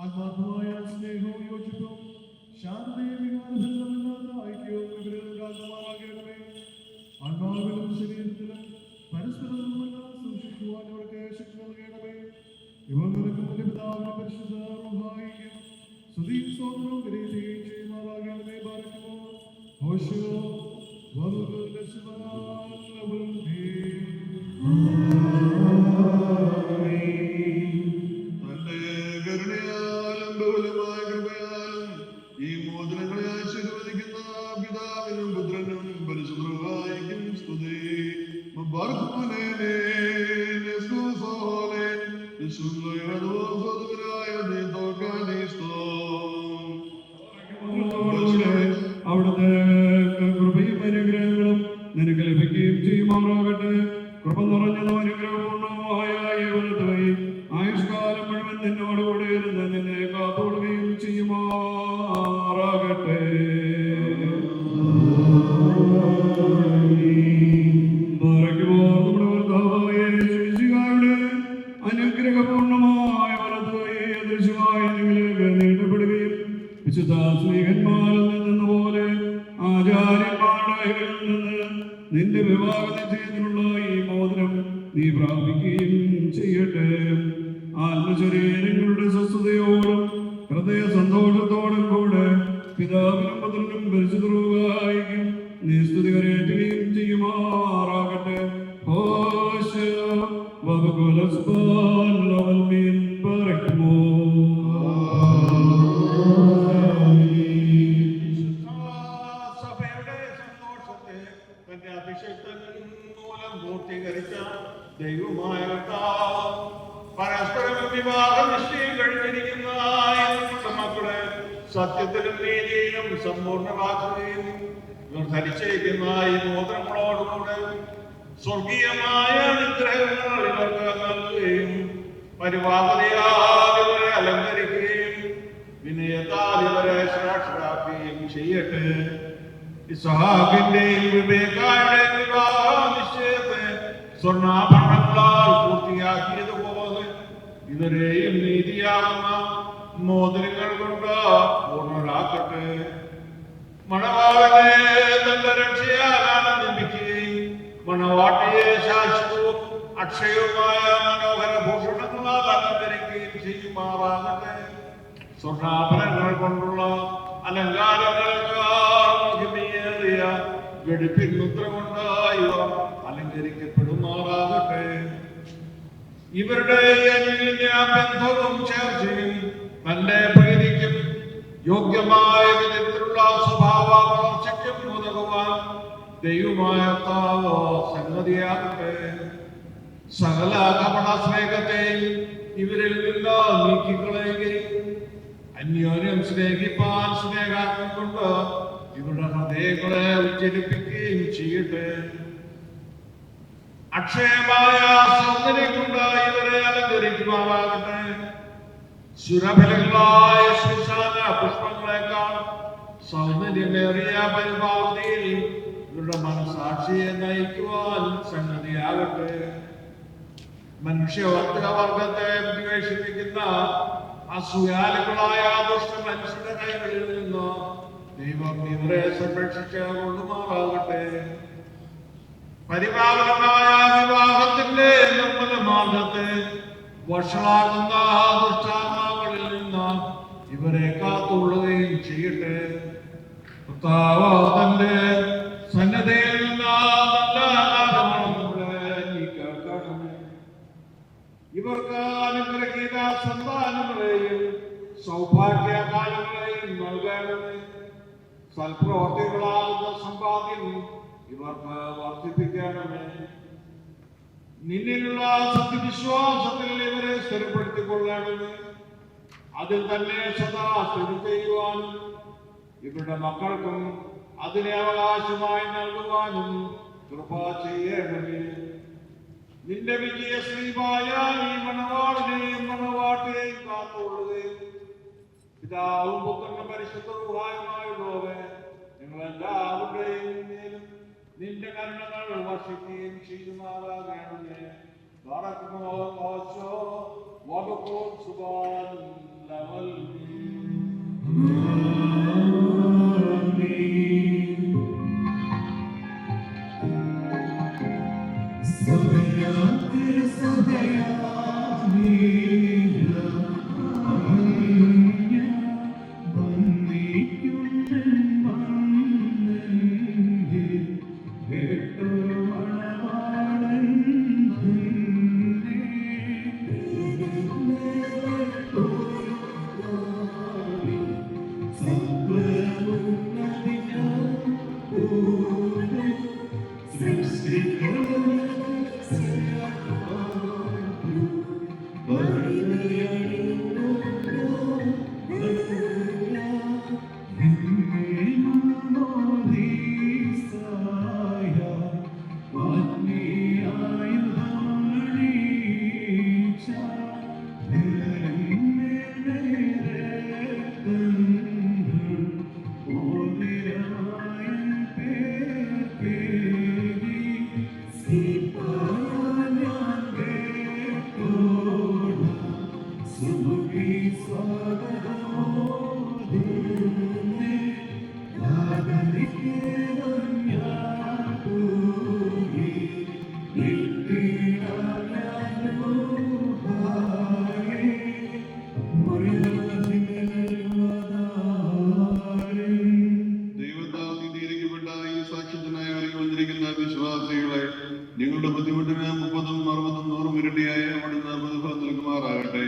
ആത്മാർത്ഥമായ സ്നേഹവും യോജിപ്പും ശാന്തതയും വികാരബന്ധമില്ലാത്ത ഐക്യവും ഇവരിൽ ഉണ്ടാകുമാറാകണമേ. ആത്മാവിലും ശരീരത്തിലും പരസ്പരം സൂക്ഷിക്കുവാൻ അവർക്ക് ശക്തി നൽകണമേ. ഇവർ നിനക്കും പിതാവിനും പരിശുദ്ധ റൂഹായിക്കും സ്തുതിയും സ്തോത്രവും കരയുകയും ചെയ്യുമാറാകണമേ. ബാരക്കുമോ ഹോശോ അവിടുത്തെ കൃപയും അനുഗ്രഹങ്ങളും നിനക്ക് ലഭിക്കുകയും ചെയ്യുമാറാകട്ടെ. കൃപ നിറഞ്ഞതും അനുഗ്രഹപൂർണവുമായ യൗവനത്തായി ആയുഷ്കാലം മുഴുവൻ നിന്നോടുകൂടെ ഇരുന്ന് നിന്നെ കാത്തോടുകയും ചെയ്യുമാറാകട്ടെ. അനുഗ്രഹപൂർണമായ വലതുകൈ അദൃശ്യമായ നിങ്ങളിലേക്ക് നീട്ടപ്പെടുകയും വിശുദ്ധ സ്നേഹന്മാരിൽ നിന്നപോലെ ആചാര്യന്മാരുടെ നിന്ന് നിന്റെ വിവാഹ നിശ്ചയത്തിനുള്ള ഈ മോതിരം നീ പ്രാപിക്കുകയും ചെയ്യട്ടെ. ആത്മശരീരങ്ങളുടെ സ്വസ്ഥതയോടും ഹൃദയ സന്തോഷത്തോടും കൂടെ പിതാവിനും പുത്രനും പരിശുദ്ധർക്കും നീ സ്തുതി കരയറ്റുകയും ചെയ്യുമാറാകട്ടെ. സഭയുടെ സന്തോഷത്തെ തന്റെ അഭിഷേകത്തിൽ മൂലം പൂർത്തീകരിച്ച ദൈവമായ കർത്താവ് പരസ്പരം വിവാഹ നിശ്ചയം കഴിഞ്ഞിരിക്കുന്ന മക്കളെ സത്യത്തിലും നീതിയിലും സമ്പൂർണ്ണമാക്കുകയും ഇവർ ധരിച്ചിരിക്കുന്ന ഈ മോതിരങ്ങളോടുകൂടെ സ്വർഗീയമായ അനുഗ്രഹങ്ങൾ ഇവർക്ക് നൽകുകയും പരിപാവനയാൽ ഇവരെ അലങ്കരിക്കുകയും വിനയത്താൽ ഇവരെ ശ്രേഷ്ഠരാക്കുകയും ചെയ്യട്ടെ. ഇസ്ഹാക്കിന്റെയും റിബേക്കായുടെയും വിവാഹ നിശ്ചയത്തെ സ്വർണ്ണാഭരണങ്ങളാൽ പൂർത്തിയാക്കിയതുപോലെ ഇവരെയും നീതിയാകുന്ന മോതിരങ്ങൾ കൊണ്ട് പൂർണ്ണരാക്കട്ടെ. മണവാളനെ തന്റെ രക്ഷയാൽ ആനന്ദിപ്പിക്കുകയും മണവാട്ടിയെ ശാശ്വതവും അക്ഷയവുമായ മനോഹര ഭൂഷണങ്ങളാൽ അലങ്കരിക്കുകയും ചെയ്യുമാറാകട്ടെ. സ്വർണ്ണാഭരണങ്ങൾ കൊണ്ടുള്ള അലങ്കാരങ്ങളെക്കാൾ മഹിമയേറിയ വെടിപ്പിൻ മുദ്ര കൊണ്ട് ഇവ അലങ്കരിക്കപ്പെടുമാറാകട്ടെ. ഇവരുടെ ബന്ധവും ചേർച്ചയും തന്റെ പ്രീതിക്കും യോഗ്യമായ വിധത്തിലുള്ള സ്വഭാവ വളർച്ചയ്ക്കും ഉതകുവാൻ ദൈവമായ കർത്താവ് സംഗതിയാകട്ടെ. സകല കപട സ്നേഹത്തെയും ഇവരിൽ നിന്ന് നീക്കിക്കളയുകയും അന്യോന്യം സ്നേഹിപ്പാൻ സ്നേഹാത്മം കൊണ്ട് ഇവരുടെ ഹൃദയങ്ങളെ ഉജ്ജ്വലിപ്പിക്കുകയും ചെയ്യട്ടെ. അക്ഷയമായ സൗന്ദര്യം കൊണ്ട് ഇവരെ അലങ്കരിക്കുമാറാകട്ടെ. സുരഭിലങ്ങളായ ശ്മശാന പുഷ്പങ്ങളെക്കാൾ സൗന്ദര്യമേറിയ പരിപാവതിയിൽ ഇവരുടെ മനസാക്ഷിയെ നയിക്കുവാൻ സംഗതിയാകട്ടെ. മനുഷ്യവർഗത്തെ ദ്വേഷിപ്പിക്കുന്ന അസൂയാലുകളായ ദുഷ്ട മനുഷ്യരുടെ കൈകളിൽ നിന്ന് ദൈവം ഇവരെ സംരക്ഷിച്ച് കൊള്ളുമാറാകട്ടെ. പരിപാലനമായ വിവാഹത്തിന്റെ നിർമ്മല മാർഗത്തെ വഷളാകുന്ന ദുഷ്ടാത്മാക്കളിൽ നിന്ന് ഇവരെ കാത്തുകൊള്ളുകയും ചെയ്യട്ടെ. കർത്താവ് തന്റെ സന്നദ്ധയിൽ നിന്ന് ഇവർക്ക് അനുഗ്രഹീത സന്താനങ്ങളെയും സൗഭാഗ്യകാലങ്ങളെയും നൽകണമേ. സൽപ്രവർത്തികളാകുന്ന സമ്പാദ്യം ഇവർക്ക് വർദ്ധിപ്പിക്കണമേ. നിന്നിലുള്ള സത്യവിശ്വാസത്തിൽ ഇവരെ സ്ഥിരപ്പെടുത്തിക്കൊള്ളണമേ. അതിൽ തന്നെ സദാ സ്ഥിതി ചെയ്യുവാനും ഇവരുടെ മക്കൾക്കും അതിനെ അവകാശമായി നൽകുവാനും കൃപ ചെയ്യണമേ. നിന്റെ വിജയശ്രീമായ ഈ മണവാളിനെയും മണവാട്ടിയെയും കാത്തുകൊള്ളുകയും പിതാവും പുത്രനും പരിശുദ്ധ റൂഹായുമായുള്ളവരെ ഞങ്ങളെല്ലാവരുടെയും മേലും നിന്റെ കരുണകൾ വർഷിക്കുകയും ചെയ്യുമാറാകണമേ. കൂട്ടത്തിന് 30, 60, 100 ഇരട്ടിയായി അവിടുന്ന് പ്രതിഫലം നൽകുമാറാകട്ടെ.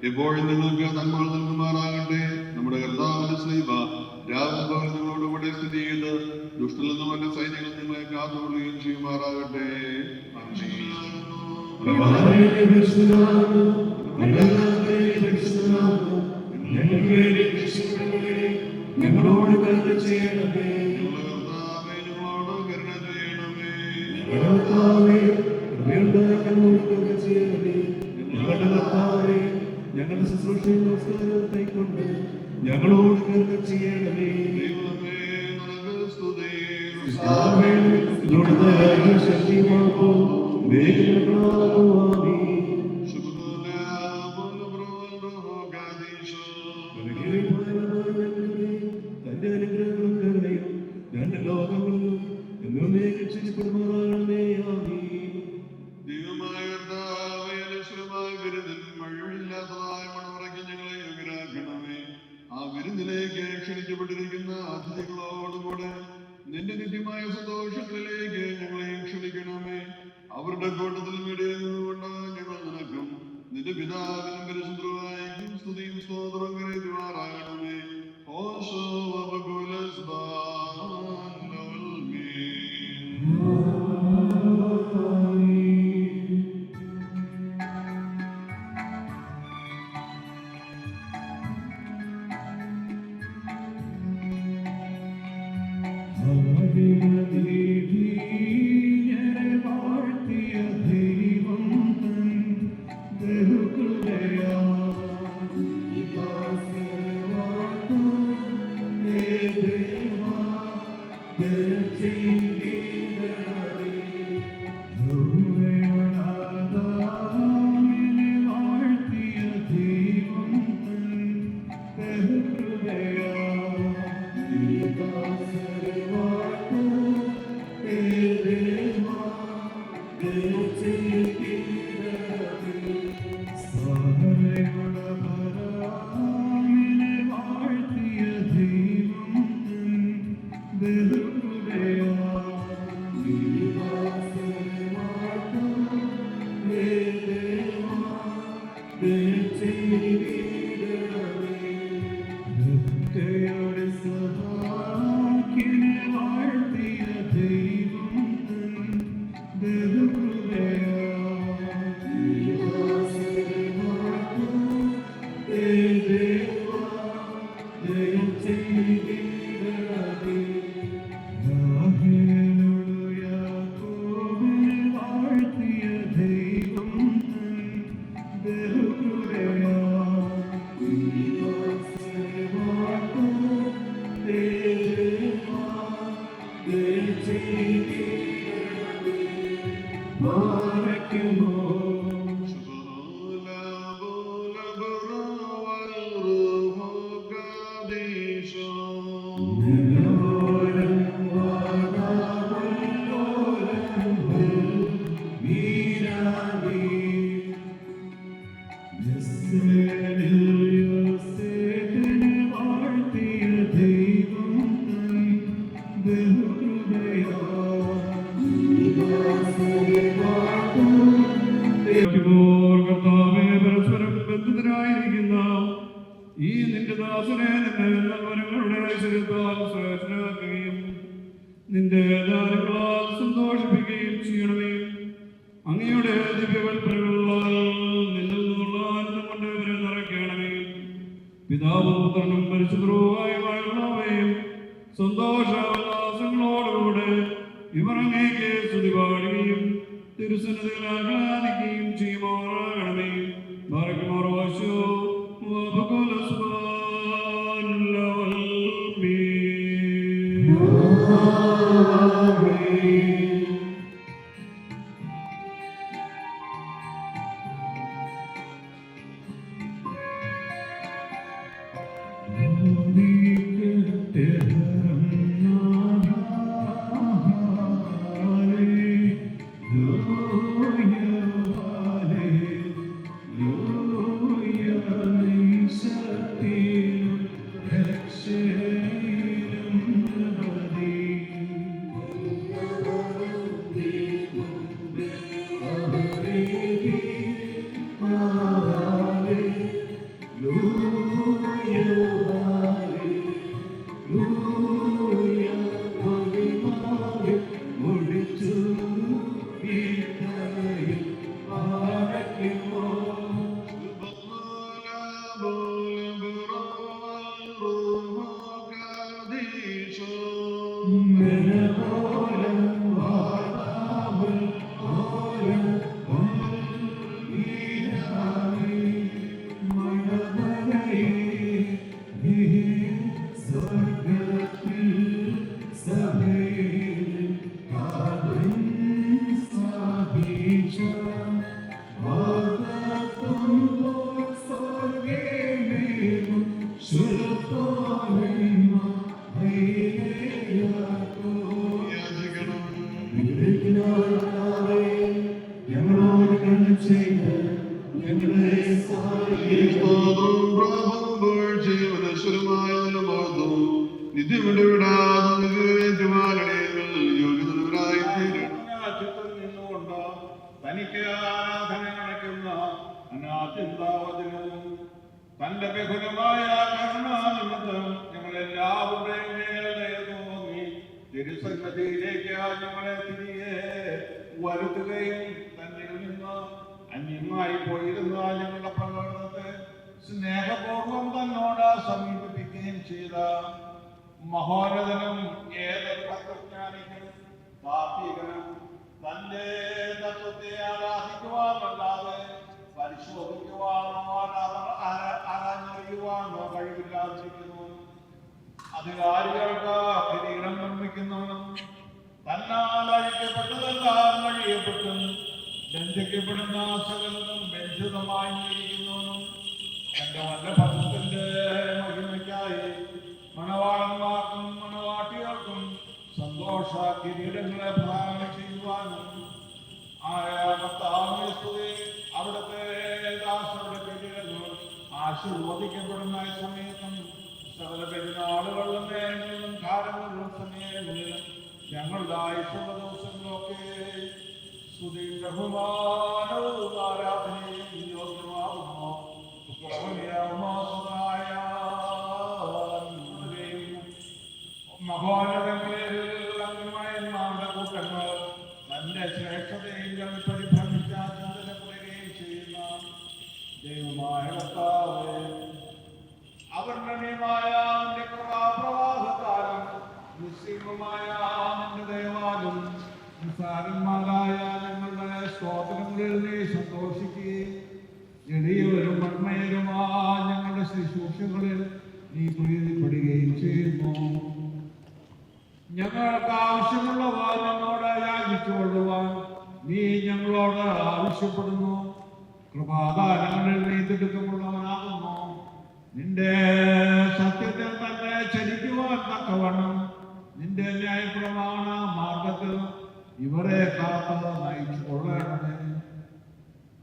എപ്പോഴും നിങ്ങൾക്ക് നന്മകൾ നൽകുമാറാകട്ടെ. നമ്മുടെ കർത്താവിന്റെ സ്ലീബ രാവും പകലും നിങ്ങളോടുകൂടെ സ്ഥിതി ചെയ്ത് ദുഷ്ടനിൽ നിന്നും അവന്റെ സൈന്യങ്ങൾ നിങ്ങളെ കാത്തുകൊള്ളുകയും ചെയ്യുമാറാകട്ടെ. ഞങ്ങളോട് കരുണ ചെയ്യണമേ. ഞങ്ങളുടെ ശുശ്രൂഷയിൽ കൈക്കൊണ്ട് ഞങ്ങളോട് കരുണ ചെയ്യണമേ. ശക്തിമാക്കോ വേഗങ്ങളാകോ തന്റെ അനുഗ്രഹങ്ങളും കരുണയും രണ്ട് ലോകങ്ങളിലും എന്നേ രക്ഷിക്കപ്പെടുമാറാകണമേ. ദൈവമായ മഴയില്ലാത്തതായ മണമുറയ്ക്ക് ഞങ്ങളെ യോഗ്യരാക്കണമേ. ആ വിരുന്നിലേക്ക് ക്ഷണിക്കപ്പെട്ടിരിക്കുന്ന അതിഥികളോടുകൂടെ നിന്റെ നിത്യമായ സന്തോഷങ്ങളിലേക്ക് ഞങ്ങളെ ക്ഷണിക്കണമേ. അവരുടെ കൂട്ടത്തിൽ വീടുകൊണ്ട് ഞങ്ങൾ നിനക്കും നിന്റെ പിതാവിനും പരിശുദ്ധമായും സ്തുതിയും സ്തോത്രം കരുതുമാറാകണമേ. ഓശോ ഈ നിന്റെ ദാസനെ നിന്റെ നൽവനങ്ങളുടെ ഐശ്വര്യത്താൽ ശ്രേഷ്ഠനാക്കുകയും നിന്റെ ദാനങ്ങളാൽ സന്തോഷിപ്പിക്കുകയും ചെയ്യണമേ. അങ്ങയുടെ ദിവ്യകൽപ്പനകളാൽ നിന്നിൽ നിന്നുള്ള ആനന്ദം കൊണ്ട് ഇവരെ നിറയ്ക്കണമേ. പിതാവും പുത്രനും പരിശുദ്ധവുമായുള്ളവയും സന്തോഷോല്ലാസങ്ങളോടുകൂടെ ഇവർ അങ്ങേക്ക് സ്തുതി പാടുകയും തിരുസന്നിധിയിൽ ആഹ്ലാദിക്കുകയും ചെയ്യുമാറാകണമേ. ബാരക്കുമാറോശോ അറിയിച്ചു. യാചിക്കണം. ഈ സ്തോത്രം പ്രാപുമ്പോൾ ജീവനശ്വരമായ നിലപാടും നിത്യവിടെ വിടാതെ ഏറ്റുമാനണേകൾ യോഗ്യതരായി തീരണം. രാജ്യത്തിൽ നിന്നുകൊണ്ട് തനിക്ക് ആരാധന അടയ്ക്കുന്ന അനാചിന്താവചനവും തന്റെ ബഹുലമായ കരുണാനിമിത്തം ഞങ്ങളെല്ലാവരുടെയും മേൽ ദയ തോന്നി തിരുസന്നിധിയിലേക്ക് ഞങ്ങളെ തിരികെ വരുത്തുകയും തന്നിൽ നിന്ന് അന്യമായി പോയിരുന്ന ഞങ്ങളുടെ പ്രകടനത്തെ സ്നേഹപൂർവം തന്നോട് സമീപിപ്പിക്കുകയും ചെയ്ത മഹോന്നതനും ഏതൊരു തത്വജ്ഞാനിക്കും താത്വികനും തന്റെ തത്വത്തെ ആരാധിക്കുവാനല്ലാതെ പരിശോധിക്കുവാനോ ആരാഞ്ഞറിയുവാനോ കഴിവില്ലാതിരിക്കുന്നു. അധികാരികൾക്ക് കിരീടം നിർമ്മിക്കുന്നവനും തന്നാൽ അഴിക്കപ്പെട്ടതെല്ലാം കഴിയപ്പെട്ടും ബന്ധിക്കപ്പെടുന്ന സകലതും ബന്ധിതമായി ഇരിക്കുന്നവനും തന്റെ വല്ലഭത്തിന്റെ മഹിമയ്ക്കായി മണവാളന്മാർക്കും മണവാട്ടികൾക്കും സന്തോഷ കിരീടങ്ങളെ പ്രദാനം ചെയ്യുവാനും ആയ കർത്താവിനെ സ്തുതി. അവിടുത്തെ ദാസരുടെ കിരീടങ്ങൾ ആശീർവദിക്കപ്പെടുന്ന സമയത്തും സകല പെരുന്നാളുകളിലും നേരങ്ങളിലും കാലങ്ങളിലും സമയങ്ങളിലും ഞങ്ങളുടെ ആയുഷുള്ള ദിവസങ്ങളൊക്കെ സ്തുതി ബഹുമാനവും ആരാധനയും യോഗ്യമാകുന്നു. മഹോന്നതങ്ങളിൽ അംഗന്മാരുടെ കൂട്ടങ്ങൾ തന്റെ ശ്രേഷ്ഠതയിൽ പരിഭ്രമിക്കാൻ ചിന്തപ്പെടുകയും ചെയ്യുന്ന ദൈവമായ കർത്താവേ, അവർണ്ണനീയമായ നിന്റെ കൃപാപ്രവാഹത്താലും നിസ്സീമമായ നിന്റെ ദയവാലും നിസ്സാരന്മാരായ ഞങ്ങളുടെ സ്തോത്രങ്ങളിൽ നീ സന്തോഷിക്കുകയും എളിയവരും മൺമയരുമായ ഞങ്ങളുടെ ശുശ്രൂഷകളിൽ നീ പ്രീതിപ്പെടുകയും ചെയ്യുന്നു. ഞങ്ങൾക്ക് ആവശ്യമുള്ളവ ഞങ്ങളോട് യാചിച്ചുകൊള്ളുവാൻ നീ ഞങ്ങളോട് ആവശ്യപ്പെടുന്നു. കൃപാദാനങ്ങളിൽ നീ തിടുക്കമുള്ളവനാകുന്നു. നിന്റെ സത്യത്തിൽ തന്നെ ചലിക്കുവാൻ തക്കവണ്ണം നിന്റെ ന്യായപ്രമാണ മാർഗത്തിൽ ഇവരെ കാത്ത് നയിച്ചു കൊള്ളണമേ.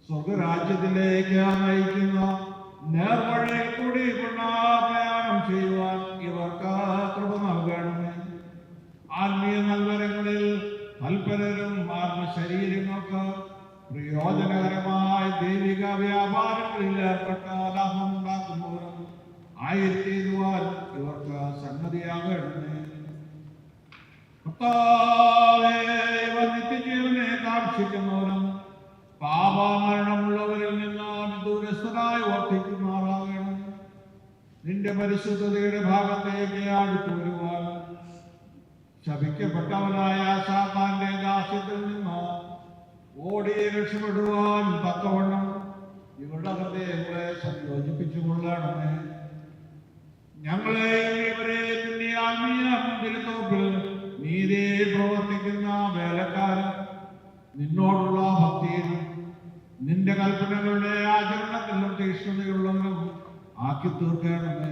സ്വർഗരാജ്യത്തിലേക്ക് നയിക്കുന്ന നേർവഴിയിൽ കൂടി പ്രയാണം ചെയ്യുവാൻ ഇവർക്ക് കൃപ നൽകണമേ. ആത്മീയ നൽവരങ്ങളിൽ തൽപരരും ശരീരങ്ങൾക്ക് പ്രയോജനകരമായ ദൈവിക വ്യാപാരങ്ങളിൽ ഏർപ്പെട്ട ലാഭം ഉണ്ടാക്കുന്നവരും ആയിരിക്കുവാൻ ഇവർക്ക് സന്നദ്ധിയാകണമേ. ഇവർ നിത്യജീവനെ കാക്ഷിക്കുന്നവരും പാപമരണമുള്ളവരിൽ നിന്ന് ദൂരസ്ഥരായി വർദ്ധിക്കുമാറാകണം. നിന്റെ പരിശുദ്ധതയുടെ ഭാഗത്തേക്ക് അടുത്തു വരുവാൻ ശപിക്കപ്പെട്ടവനായ സാത്താന്റെ ദാസ്യത്തിൽ നിന്ന് ഓടി രക്ഷപ്പെടുവാൻ തക്കവണ്ണം ഇവരുടെ ഹൃദയങ്ങളെ സംയോജിപ്പിച്ചു കൊള്ളണമേ. ഞങ്ങളെ ഇവരെ നിന്റെ ആത്മീയ മുന്തിരിത്തോപ്പിൽ നീതി പ്രവർത്തിക്കുന്ന വേലക്കാരൻ നിന്നോടുള്ള ഭക്തിയിലും നിന്റെ കൽപ്പനകളുടെ ആചരണത്തിലും തീക്ഷ്ണതയുള്ളവരും ആക്കി തീർക്കണമേ.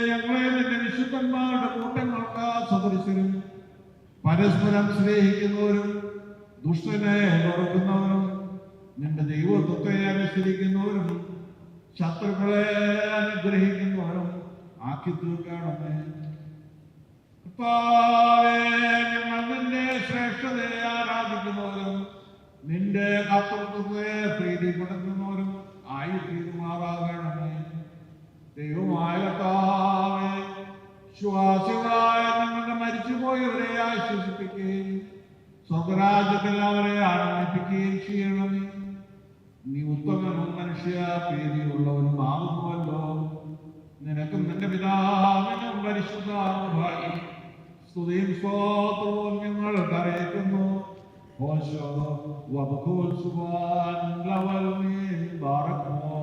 ഞങ്ങളെ നിന്റെ വിശുദ്ധന്മാരുടെ കൂട്ടങ്ങൾക്ക് സദൃശരും പരസ്പരം സ്നേഹിക്കുന്നവരും ദുഷ്ടനെ വെറുക്കുന്നവരും നിന്റെ ദൈവത്വത്തെ അനുസരിക്കുന്നവരും ശത്രുക്കളെ അനുഗ്രഹിക്കുന്നവരും ആക്കി തീർക്കണമേ. ഞങ്ങൾ നിന്റെ ശ്രേഷ്ഠതയെ ആരാധിക്കുന്നവരും നിന്റെ കർത്തൃത്വത്തെ പ്രീതിപ്പെടുത്തുന്നവരും ആയി തീരുമാറാകണമേ. ദൈവമായ കർത്താവേ, വിശ്വാസികളായ ഞങ്ങളുടെ മരിച്ചുപോയവരെ ആശ്വസിപ്പിക്കുകയും സ്വർഗരാജ്യത്തിൽ അവരെ ആനന്ദിപ്പിക്കുകയും ചെയ്യണമേ. നീ ഉത്തമനും മനുഷ്യ പ്രീതിയുള്ളവനും ആകുന്നുവല്ലോ. നിനക്കും നിന്റെ പിതാവിനും പരിശുദ്ധാത്മാവിനും സ്തുതിയും സ്തോത്രവും ഞങ്ങൾ അറിയിക്കുന്നു. ഓശോ വബഖുൽ സുബ്ഹാൻ ലവൽ മീൻ ബാറക്കുമോ.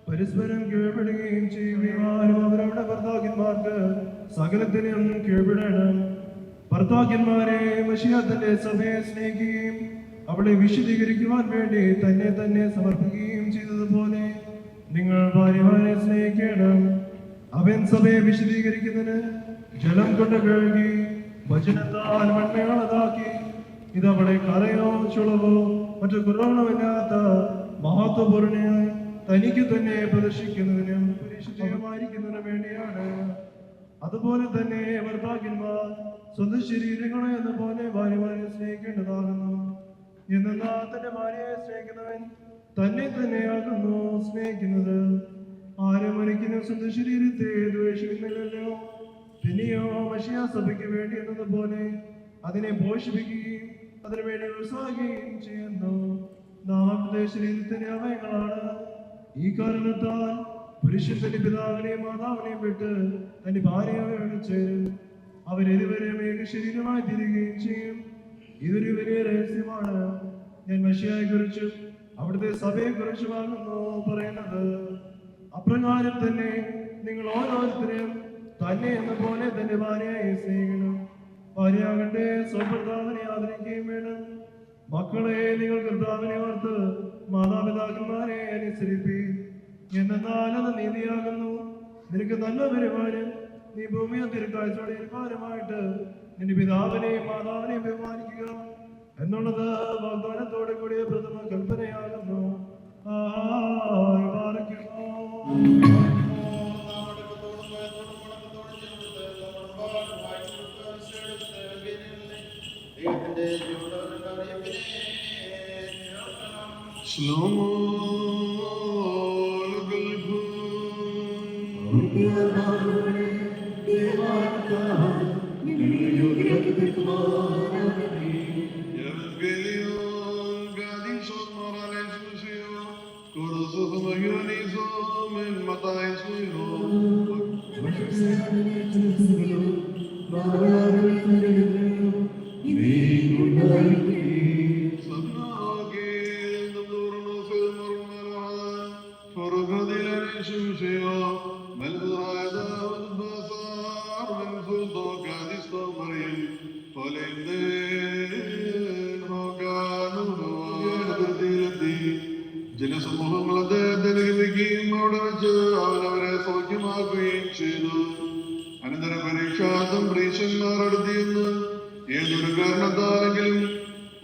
പരസ്പരം കീഴ്പ്പെടുകയും ചെയ്യുവാനും അവരവരുടെ ഭർത്താക്കന്മാർക്ക് സകലത്തിനും കീഴ്പ്പെടണം. ഭർത്താക്കന്മാരെ മശിഹാ തന്റെ സഭയെ സ്നേഹിക്കുകയും അവളെ വിശദീകരിക്കുവാൻ വേണ്ടി തന്നെ തന്നെ സമർപ്പിക്കുകയും ചെയ്തതുപോലെ നിങ്ങൾ ഭാര്യമാരെ സ്നേഹിക്കണം. അവൻ സഭയെ വിശദീകരിക്കുന്നതിന് ജലം കൊണ്ട് കഴുകി വചനത്താൽ മൺമയുള്ളതാക്കി ഇതവളെ കറയോ ചുളവോ മറ്റു കുറവണമില്ലാത്ത മഹത്വപൂർണയായി തനിക്ക് തന്നെ പ്രദർശിക്കുന്നതിനും പരിശുദ്ധമായിരിക്കുന്നതിനും വേണ്ടിയാണ്. അതുപോലെ തന്നെ ഭർത്താക്കന്മാർ സ്വന്തം ശരീരങ്ങളെ എന്ന പോലെ ഭാര്യമാരെ സ്നേഹിക്കേണ്ടതാകുന്നു. എന്നാൽ തന്റെ ഭാര്യയെ സ്നേഹിക്കുന്നവൻ തന്നെ തന്നെയാകുന്നു സ്നേഹിക്കുന്നത്. ആരും ഒരിക്കലും സ്വന്തം ശരീരത്തെ ദ്വേഷിക്കുന്നില്ലല്ലോ. പിന്നെയോ മശിഹാ സഭയ്ക്ക് വേണ്ടി എന്നതുപോലെ അതിനെ പോഷിപ്പിക്കുകയും അതിനുവേണ്ടി ഉത്സാഹിക്കുകയും ചെയ്യുന്നു. നാം ശരീരത്തിന്റെ അവയങ്ങളാണ്. ഈ കാരണത്താൽ പുരുഷൻ തന്റെ പിതാവിനെയും മാതാവിനെയും വിട്ട് തന്റെ ഭാര്യയോട് ചേരും. അവരിരുവരെയും ഏക ശരീരമായി തീരുകയും ചെയ്യും. ഇതൊരു വലിയ രഹസ്യമാണ്. ഞാൻ മശിഹായെ കുറിച്ചും അവിടുത്തെ സഭയെ കുറിച്ചുമാകുന്നു പറയുന്നത്. അപ്രകാരം തന്നെ നിങ്ങൾ ഓരോരുത്തരെയും തന്നെ എന്ന പോലെ തന്റെ ഭാര്യയെ സ്നേഹിക്കണം. ഭാര്യയാകട്ടെ സ്വഭർത്താവിനെ ആദരിക്കുകയും വേണം. മക്കളെ നിങ്ങൾ കർത്താവിനെ ഓർത്ത് മാതാപിതാക്കന്മാരെ അനുസരിപ്പി. എന്നാൽ അത് നീതിയാകുന്നു. നിനക്ക് നന്മ വരുവാനും നീ ഭൂമിയെ തിരുക്കാഴ്ചയോടെ ഇരുപ്പാനുമായിട്ട് നിന്റെ പിതാവിനെയും മാതാവിനെയും ബഹുമാനിക്കുക എന്നുള്ളത് വാഗ്ദാനത്തോടെ കൂടിയ പ്രഥമ കൽപ്പനയാകുന്നു. Evangelion, Gadishon Morales, ജനസമൂഹങ്ങൾ അദ്ദേഹത്തെ ലഭിക്കുകയും അവിടെ വെച്ച് അവനവരെ സൗഖ്യമാക്കുകയും ചെയ്തു. അനന്തരം പരീക്ഷാർത്ഥം പ്രീശന്മാർ അടുത്തിയെന്ന് ഏതൊരു കാരണത്താലെങ്കിലും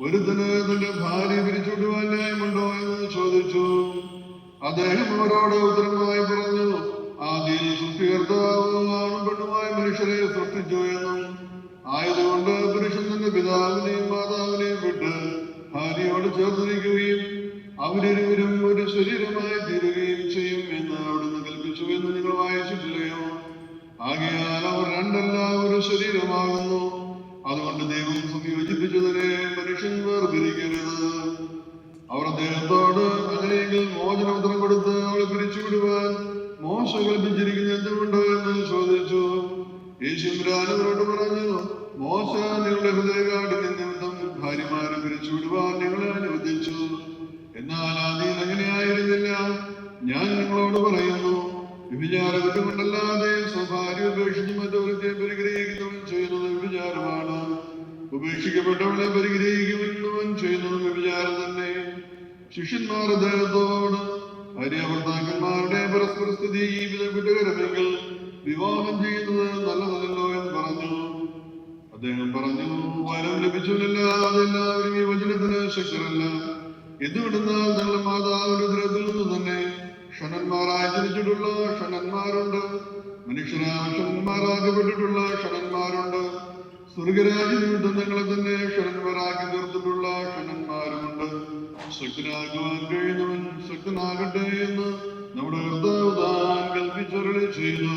ഒരുത്തന് തന്റെ ഭാര്യ പിരിച്ചുവിടുവാൻ ന്യായമുണ്ടോ എന്ന് ചോദിച്ചു. അദ്ദേഹം അവരോട് ഉത്തരമായി പറഞ്ഞു, ആദ്യം സൃഷ്ടികർത്താവ് ആണും പെണ്ണുമായ മനുഷ്യരെ സൃഷ്ടിച്ചു എന്നും ആയതുകൊണ്ട് പുരുഷൻ തന്റെ പിതാവിനെയും മാതാവിനെയും വിട്ട് ഭാര്യയോട് ചേർന്നിരിക്കുകയും അവരിരുവരും ഒരു ശരീരമായി തീരുകയും ചെയ്യും എന്ന് അവിടുന്ന് കൽപ്പിച്ചു എന്ന് നിങ്ങൾ വായിച്ചിട്ടില്ലയോ? ആകയാൽ അവർ രണ്ടല്ല ഒരു ശരീരമാകുന്നു. അതുകൊണ്ട് ദൈവം സംയോജിപ്പിച്ചതിനെ മനുഷ്യൻ വേർതിരിക്കരുത്. അവർ അദ്ദേഹത്തോട് അങ്ങനെയെങ്കിൽ മോചനോത്തരം കൊടുത്ത് അവളെ പിരിച്ചുവിടുവാൻ മോശ കൽപ്പിച്ചിരിക്കുന്ന എന്തുകൊണ്ട് എന്ന് ചോദിച്ചു. യേശുരാനവരോട് പറഞ്ഞു, മോശ നിങ്ങളുടെ ഹൃദയകാഠിന്യ നിമിത്തം ഭാര്യമാരെ പിരിച്ചുവിടുവാൻ നിങ്ങളെ അനുവദിച്ചു. എന്നാൽ ആദ്യം അങ്ങനെയായിരുന്നില്ല. ഞാൻ നിങ്ങളോട് പറയുന്നു, വ്യഭിചാരം കൊണ്ടല്ലാതെ സ്വഭാര്യ ഉപേക്ഷിച്ച് മറ്റൊരുത്തെ പരിഗ്രഹിക്കുന്നവൻ ചെയ്യുന്നത് വ്യഭിചാരമാണ്. ഉപേക്ഷിക്കപ്പെട്ടവളെ പരിഗ്രഹിക്കുന്നവൻ ചെയ്യുന്നത് വ്യഭിചാരം തന്നെ. ശിഷ്യന്മാർ അദ്ദേഹത്തോട്, ഭാര്യാഭർത്താക്കന്മാരുടെ പരസ്പര സ്ഥിതി ജീവിതം കുറ്റകരമെങ്കിൽ വിവാഹം ചെയ്യുന്നത് നല്ലതല്ലോ എന്ന് പറഞ്ഞു. അദ്ദേഹം പറഞ്ഞു, വരം ലഭിച്ചവനല്ലാതെ എല്ലാവരും ഈ വചനത്തിന് ശക്തരല്ല. എന്തുകൊണ്ടെന്നാൽ തങ്ങളുടെ മാതാവിന്റെ ഉദരത്തിൽ നിന്ന് തന്നെ ക്ഷണന്മാരായി ജനിച്ചിട്ടുള്ള ക്ഷണന്മാരുണ്ട്, മനുഷ്യരായ ക്ഷണന്മാരാക്കപ്പെട്ടിട്ടുള്ള ക്ഷണന്മാരുണ്ട്. സ്വർഗരാജ്യ നിമിത്തം തങ്ങളെ തന്നെ ക്ഷണന്മാരാക്കി തീർത്തിട്ടുള്ള ക്ഷണന്മാരുമുണ്ട്. ശക്തനാകുവാൻ കഴിയുന്നവൻ ശക്തനാകട്ടെ എന്ന് നമ്മുടെ കർത്താവ് താൻ കൽപ്പിച്ചരുളി ചെയ്തു.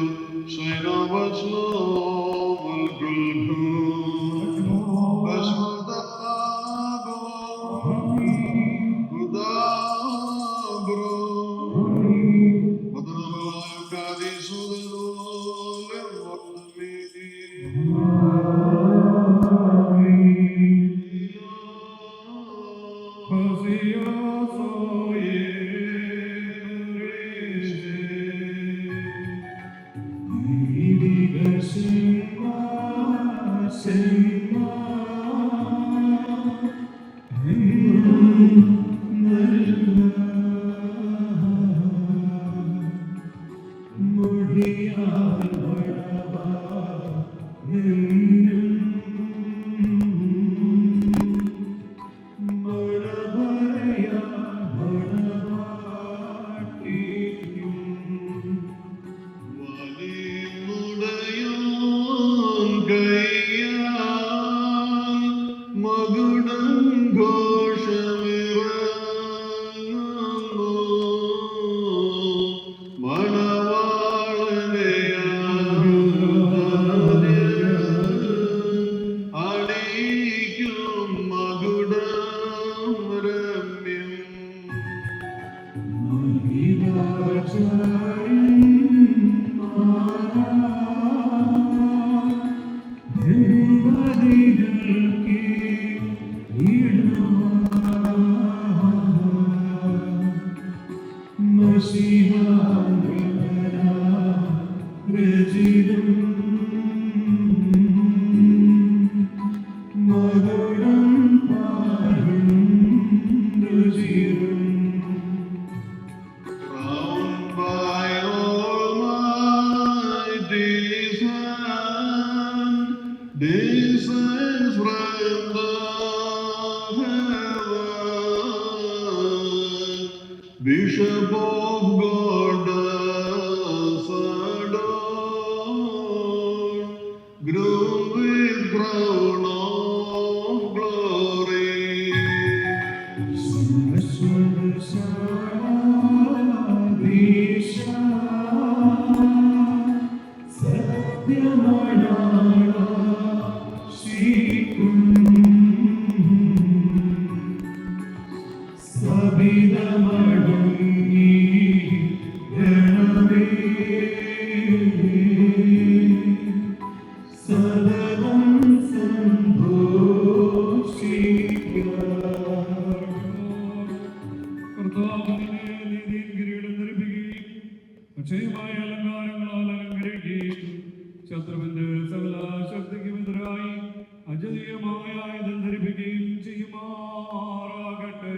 Bishop of God, adore, groom with crown of glory. Sabida madungi അക്ഷയമായ അലങ്കാരങ്ങളാൽ അലങ്കരിക്കുകയും ശത്രുവിന്റെ സകല ശക്തിക്കുമെതിരായി അജനീയമായ ആയുധം ധരിപ്പിക്കുകയും ചെയ്യുമാറാകട്ടെ.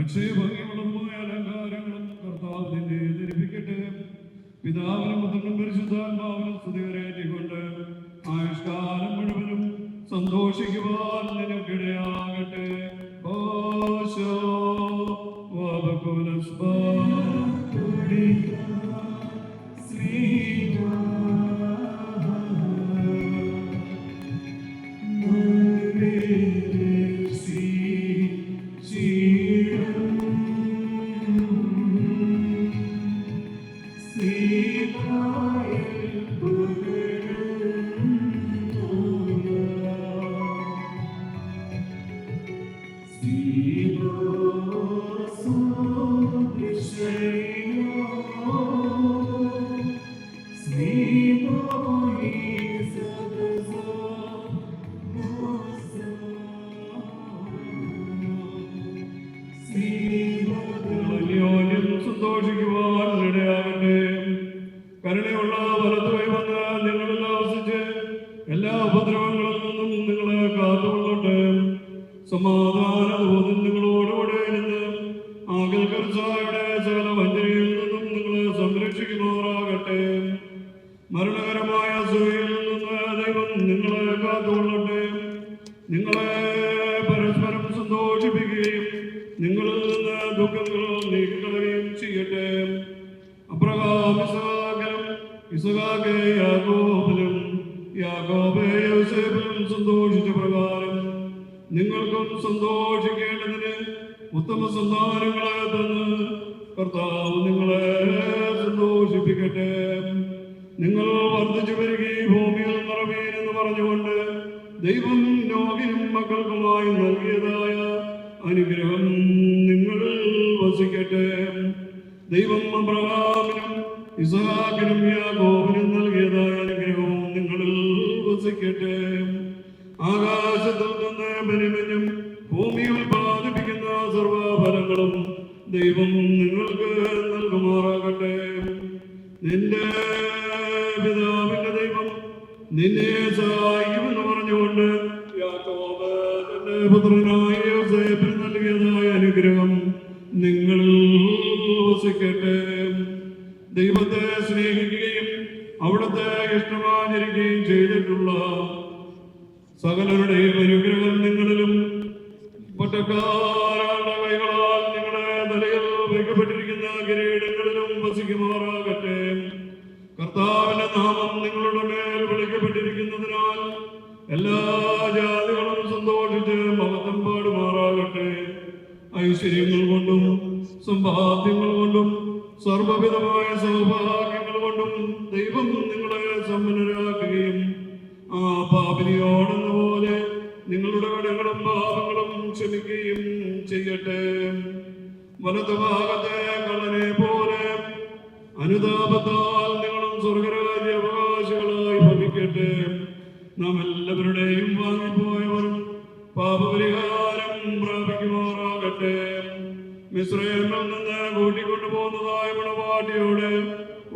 അക്ഷയഭംഗിയുള്ളതുമായ അലങ്കാരങ്ങളും കർത്താവ് നിന്നെ ധരിപ്പിക്കട്ടെ. പിതാവിനും പുത്രനും പരിശുദ്ധാത്മാവിനും സ്തുതികരേറ്റിക്കൊണ്ട് ആയുഷ്കാലം മുഴുവനും സന്തോഷിക്കുവാൻ നിനക്കിടയാകട്ടെ. ഓശോ വബകുലസ്ബാ സന്തോഷിക്കുവാൻ ഇടയാകട്ടെ. കരുണയുള്ള വലതുകൈ വന്ന് നിങ്ങളിൽ ആവസിച്ച് എല്ലാ ഉപദ്രവങ്ങളിൽ നിന്നും നിങ്ങളെ കാത്തുകൊള്ളട്ടെ. സമാധാനബോധം നിങ്ങളോടുകൂടെ ഇരുന്ന് ആകൽ കർച്ചായുടെ സകല വഞ്ചനയിൽ നിന്നും നിങ്ങളെ സംരക്ഷിക്കുമാറാകട്ടെ. മരണകരമായ അസൂയയിൽ നിന്ന് ദൈവം നിങ്ങളെ കാത്തുകൊള്ളട്ടെ. നിങ്ങളെ പരസ്പരം സന്തോഷിപ്പിക്കുകയും നിങ്ങളിൽ നിന്ന് ദുഃഖങ്ങൾ നീക്കിക്കളയുകയും ചെയ്യട്ടെ. അബ്രഹാം ഇസഹാക്ക് യാക്കോബിലും യാക്കോബ് യോസേഫിലും സന്തോഷിച്ച പ്രകാരം നിങ്ങൾക്കും സന്തോഷിക്കേണ്ടതിന് ഉത്തമ സന്താനങ്ങളെ തന്ന് കർത്താവ് നിങ്ങളെ സന്തോഷിക്കും. സന്തോഷിപ്പിക്കട്ടെ. നിങ്ങൾ വർദ്ധിച്ചു വരികയും ഭൂമിയിൽ നിറവീൻ എന്ന് പറഞ്ഞുകൊണ്ട് ദൈവം നോഹിനും മക്കൾക്കുമായി നൽകിയതായ അനുഗ്രഹം നിങ്ങളിൽ വസിക്കട്ടെ. ദൈവം അബ്രഹാമിനും ഇസ്ഹാക്കിനും യാക്കോബിനും നൽകിയതായ അനുഗ്രഹവും നിങ്ങളിൽ വസിക്കട്ടെ. ആകാശത്തിൽ നിന്ന് ബലിമഞ്ഞും ഭൂമി ഉൽപാദിപ്പിക്കുന്ന സർവഫലങ്ങളും ദൈവം നിങ്ങൾക്ക് നൽകുമാറാകട്ടെ. നിന്റെ പിതാവിന്റെ ദൈവം നിന്നെ സഹായിക്കുമെന്ന് പറഞ്ഞുകൊണ്ട് യാക്കോബ് തന്റെ പുത്രനായ യോസേഫിന് നൽകിയതായ അനുഗ്രഹം നിങ്ങളിൽ വസിക്കട്ടെ. ദൈവത്തെ സ്നേഹിക്കുകയും അവിടുത്തെ ഇഷ്ടമാചരിക്കുകയും ചെയ്തിട്ടുള്ള സകലരുടെയും അനുഗ്രഹം നിങ്ങളിലും പട്ടക്കാരുടെ കൈകളാൽ നിങ്ങളുടെ തലയിൽ വയ്ക്കപ്പെട്ടിരിക്കുന്ന കിരീടങ്ങളിലും വസിക്കുമാറാകട്ടെ. കർത്താവിന്റെ നാമം നിങ്ങളുടെ മേൽ വിളിക്കപ്പെട്ടിരിക്കുന്നതിനാൽ എല്ലാ ജാതികളും സന്തോഷിച്ച് മഹത്വം പാടുമാറാകട്ടെ. ഐശ്വര്യങ്ങൾ കൊണ്ടും സമ്പാദ്യങ്ങൾ കൊണ്ടും സർവവിധമായ സൗഭാഗ്യങ്ങൾ കൊണ്ടും ദൈവം നിങ്ങളെ സമ്പന്നരാക്കുകയും ആ പാപിനിയോടെന്ന പോലെ നിങ്ങളുടെ കടങ്ങളും പാപങ്ങളും ക്ഷമിക്കുകയും ചെയ്യട്ടെ. വലതുഭാഗത്തെ കള്ളനെ പോലെ അനുതാപത്താൽ നിങ്ങളും സ്വർഗരാജ്യ അവകാശികളായി ഭവിക്കട്ടെ. നാം എല്ലാവരുടെയും വാങ്ങിപ്പോയവരും പാപപരിഹാരം പ്രാപിക്കുമാറാകട്ടെ. മിസ്രയീമിൽ നിന്ന് കൂട്ടിക്കൊണ്ടുപോകുന്നതായ മണവാട്ടിയോട്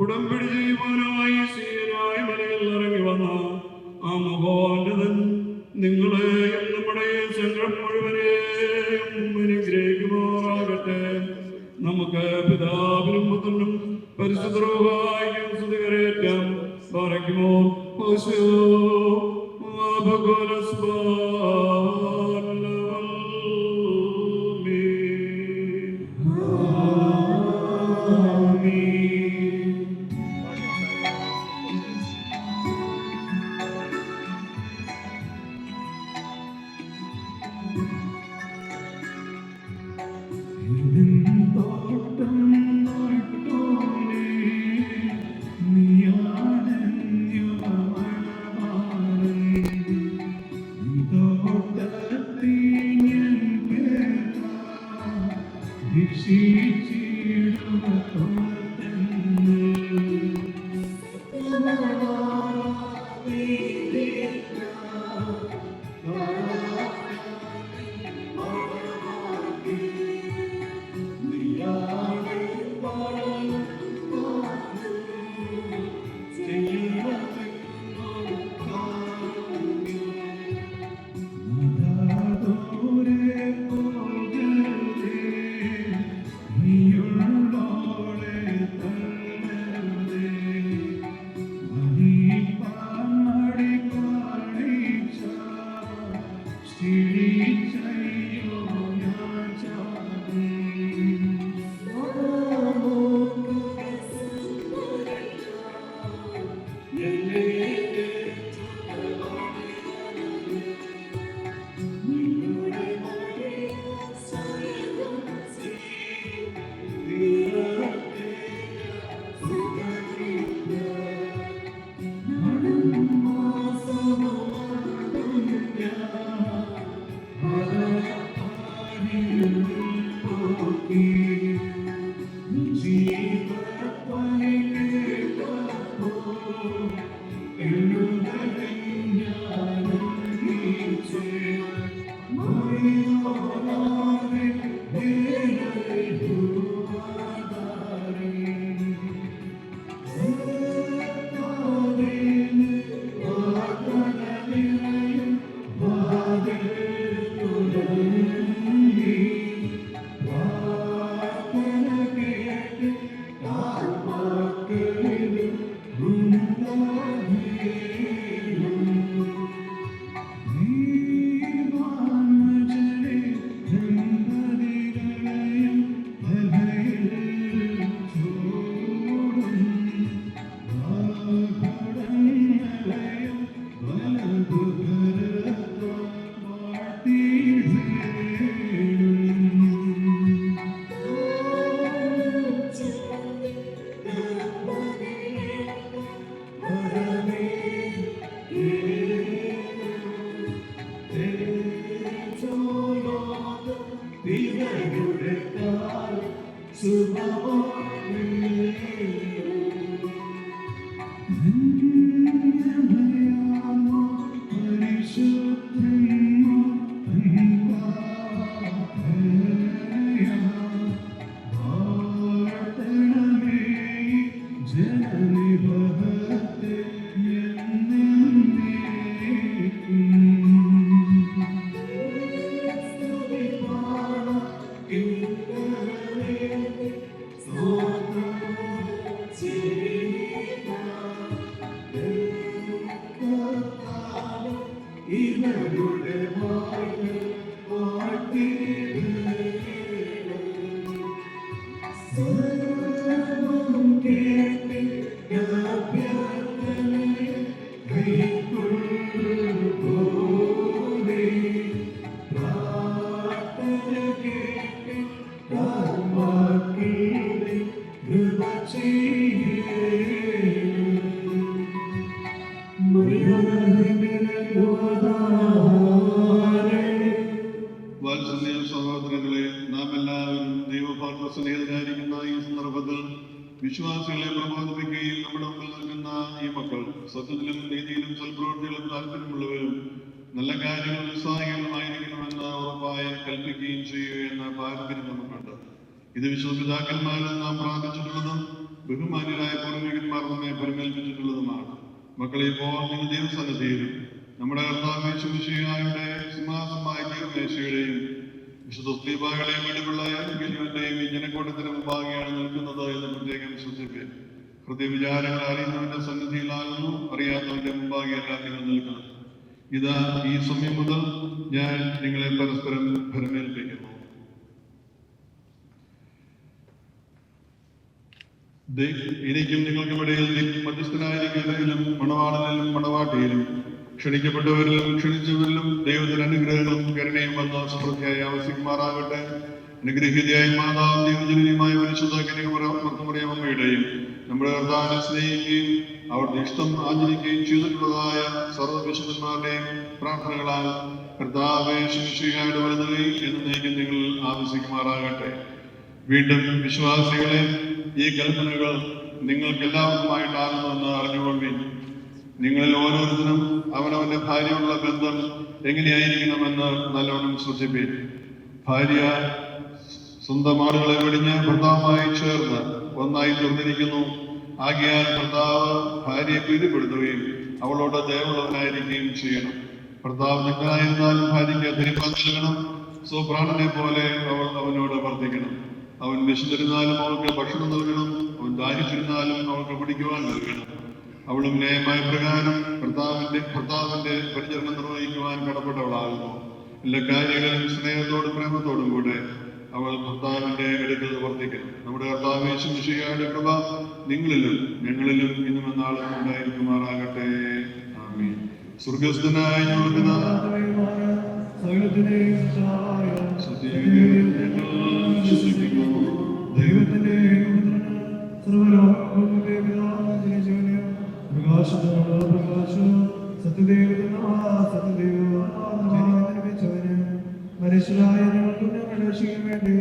ഉടമ്പടി ചെയ്യുവാനായി സീനായ മലയിൽ ഇറങ്ങി വന്ന ആ മഹോന്നതൻ നിങ്ങളെയും നമ്മുടെ സംഘം മുഴുവനെയും അനുഗ്രഹിക്കുമാറാകട്ടെ. നമുക്ക് പിതാവിനും പുത്രനും പരിശുദ്ധ റൂഹായിക്കും സ്തുതി കരേറ്റാം. പറയുമോ വാത്സല്യ സഹോദരങ്ങളെ, നാം എല്ലാവരും ദൈവഭാഗ്യ സ്നേഹിതരായിരിക്കുന്ന ഈ സന്ദർഭത്തിൽ വിശ്വാസികളെ പ്രബോധിപ്പിക്കുകയും നമ്മുടെ മുമ്പിൽ നിൽക്കുന്ന ഈ മക്കൾ സത്യത്തിലും നീതിയിലും സൽപ്രവൃത്തികളും താല്പര്യമുള്ളവരും നല്ല കാര്യങ്ങൾ ഉത്സാഹികളുമായിരിക്കണമെന്ന് ഉറപ്പായി കൽപ്പിക്കുകയും ചെയ്യുക എന്ന പാരമ്പര്യം നമുക്കുണ്ട്. ഇത് വിശ്വപിതാക്കന്മാരിൽ നാം പ്രാർത്ഥിച്ചിട്ടുള്ളതും ബഹുമാന്യരായ പൂർവികന്മാർ നമ്മെ പരിമേൽപ്പിച്ചിട്ടുള്ളതുമാണ്. മക്കളെ, ഇപ്പോൾ നിങ്ങൾ ദൈവസന്നിധിയിലും നമ്മുടെ കർത്താവ് യേശുമിശിഹായുടെ സിംഹാസനമായ ദൈവമേശയുടെയും വിശുദ്ധ സ്ത്രീഭാഗങ്ങളെയും വെളിവുള്ള ഏവന്റെയും ഈ ജനക്കൂട്ടത്തിന് മുമ്പാകെയാണ് നിൽക്കുന്നത് എന്ന് പ്രത്യേകം ശ്രദ്ധിക്കുക. ഹൃദയവിചാരങ്ങൾ അറിയുന്നവന്റെ സന്നിധിയിലാകുന്നു, അറിയാത്തവന്റെ മുമ്പാകെയല്ല നിങ്ങൾ നിൽക്കുന്നത്. ഇതാ ഈ സമയം മുതൽ ഞാൻ നിങ്ങളെ പരസ്പരം ഭരമേൽപ്പിക്കുന്നു. എനിക്കും നിങ്ങൾക്കുമിടയിൽ മധ്യസ്ഥനായിരിക്കുന്നതിലും മണവാളനിലും മണവാട്ടിയിലും ക്ഷണിക്കപ്പെട്ടവരിലും ക്ഷണിച്ചവരിലും ദൈവത്തിന്റെ അനുഗ്രഹങ്ങളും കരുണയും വന്ന സമൃദ്ധിയായി ആവശ്യമാറാകട്ടെ. അനുഗ്രഹീതയായ മാതാവും ദൈവജനനിയുമായ പരിശുദ്ധ കന്യകമറിയമ്മയുടെയും നമ്മുടെ കർത്താവിനെ സ്നേഹിക്കുകയും അവരുടെ ഇഷ്ടം ആചരിക്കുകയും ചെയ്തിട്ടുള്ളതായ സർവ്വവിശുദ്ധന്മാരുടെയും പ്രാർത്ഥനകളാൽ കർത്താവേ ശിശുഹായുടെ വരുന്നവയും എന്നേക്കും നിങ്ങൾ ആവശ്യമാറാകട്ടെ. വീണ്ടും വിശ്വാസികളെ, ഈ കൽപ്പനകൾ നിങ്ങൾക്ക് എല്ലാവർക്കുമായിട്ടാകുന്നുവെന്ന് അറിഞ്ഞുകൊള്ളുവിൻ. നിങ്ങളിൽ ഓരോരുത്തരും അവനവന്റെ ഭാര്യയുള്ള ബന്ധം എങ്ങനെയായിരിക്കണമെന്ന് നല്ലോണം ശ്രദ്ധിപ്പിൻ. ഭാര്യ സ്വന്തം ആളുകളെ വെടിഞ്ഞ് ഭർത്താവുമായി ചേർന്ന് ഒന്നായി തീർന്നിരിക്കുന്നു. ആകയാൽ ഭർത്താവ് ഭാര്യയെ പ്രീതിപ്പെടുത്തുകയും അവളോട് ദയവുള്ളവനായിരിക്കുകയും ചെയ്യണം. ഭർത്താവ് നിങ്ങളായിരുന്നാലും ഭാര്യയ്ക്ക് ധരിപ്പാൻ നൽകണം. സ്വപ്രാണനെ പോലെ അവൾ അവനോട് വർദ്ധിക്കണം. അവൻ വിശന്നിരുന്നാലും അവൾക്ക് ഭക്ഷണം നൽകണം. അവൻ ദാഹിച്ചിരുന്നാലും അവൾക്ക് കുടിക്കുവാൻ നൽകണം. അവളും ന്യായമായ പ്രകാരം ഭർത്താവിന്റെ പരിചരണം നിർവഹിക്കുവാൻ കടപ്പെട്ടവളാകുന്നു. എല്ലാ കാര്യങ്ങളിലും സ്നേഹത്തോടും പ്രേമത്തോടും കൂടെ അവൾ ഭർത്താവിന്റെ അടുക്കൽ വർദ്ധിക്കണം. നമ്മുടെ കർത്താവ് യേശുമിശിഹായുടെ കൃപ നിങ്ങളിലും ഞങ്ങളിലും ഇന്നും എന്നാളും ഉണ്ടായിരിക്കുമാറാകട്ടെ. ആമീൻ. സ്വർഗസ്ഥനായ ഞങ്ങൾക്ക് ദൈവത്തിന്റെ മനുഷ്യരായ ഞങ്ങൾക്കും ഞങ്ങളുടെ രക്ഷയ്ക്കും വേണ്ടി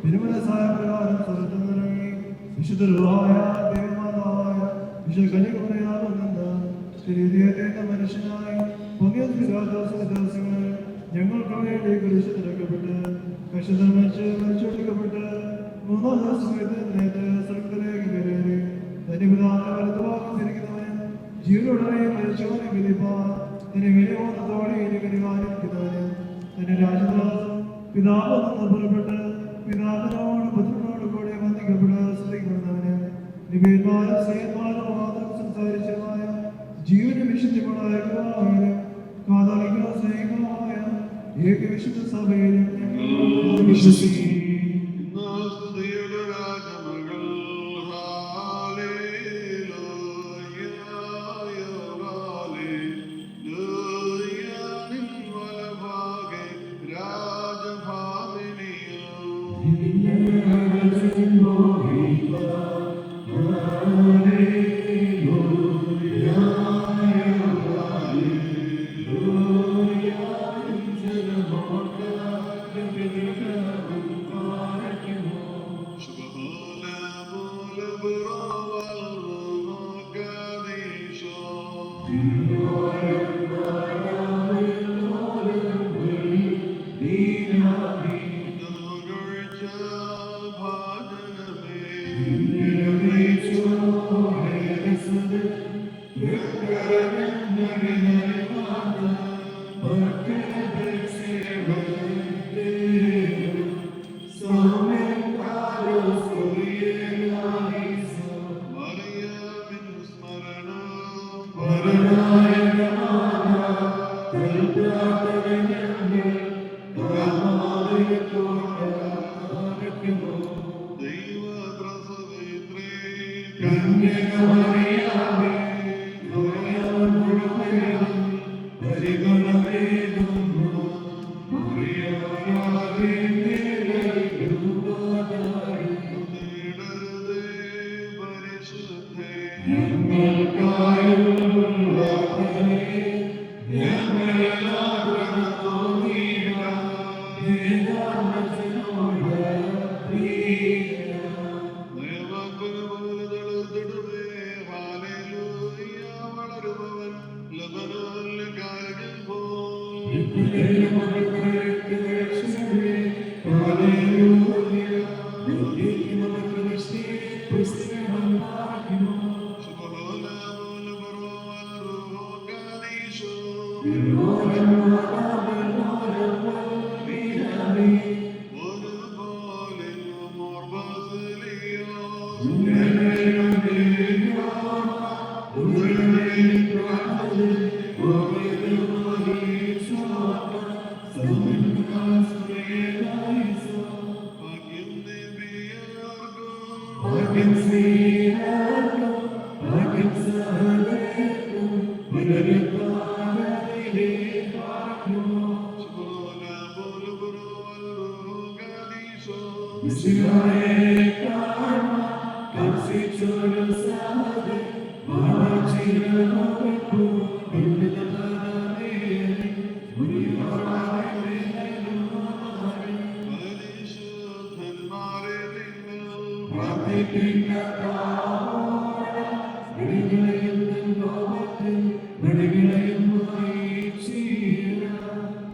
തിരുമനസായ പ്രകാരം സ്വർഗ്ഗത്തിൽ നിന്നിറങ്ങി വിശുദ്ധരായ ദേവമാതാവായ വിശുദ്ധ കന്യകമറിയാമെന്ന ശരീരത്തെ മനുഷ്യനായി ദിവസങ്ങളിൽ ഞങ്ങൾക്ക് വേണ്ടി കുരിശിൽ തറക്കപ്പെട്ട് കഷ്ടത്തിൽ മരിച്ചൊടുക്കപ്പെട്ട് മൂന്നാം ദിവസം സ്വർഗ്ഗത്തിലേക്ക് കയറി തന്റെ പിതാവിനെ വലതുഭാഗത്തിരിക്കുന്നവൻ ജീവനോടെ മരിച്ചവനെ വിധിപ്പാൻ തന്റെ വിനോദത്തോടെ പരിപാലിക്കുന്നവന് തന്റെ രാജദാസം പിതാവ് നിന്ന് പുറപ്പെട്ട് പിതാവിനോട് പുത്രനോട് കൂടെ വന്ദിക്കപ്പെട്ട് ശ്രദ്ധിക്കപ്പെടുന്നവന് നിവേന്മാരും സ്നേഹന്മാരും മാത്രം സംസാരിച്ചതുമായ ജീവനും വിശുദ്ധികളായ കാതോലിക്കോ സ്നേഹിതമായ ഏകവിശുദ്ധ സഭയിലും ഞങ്ങൾ വിശ്വസിക്കുന്നു.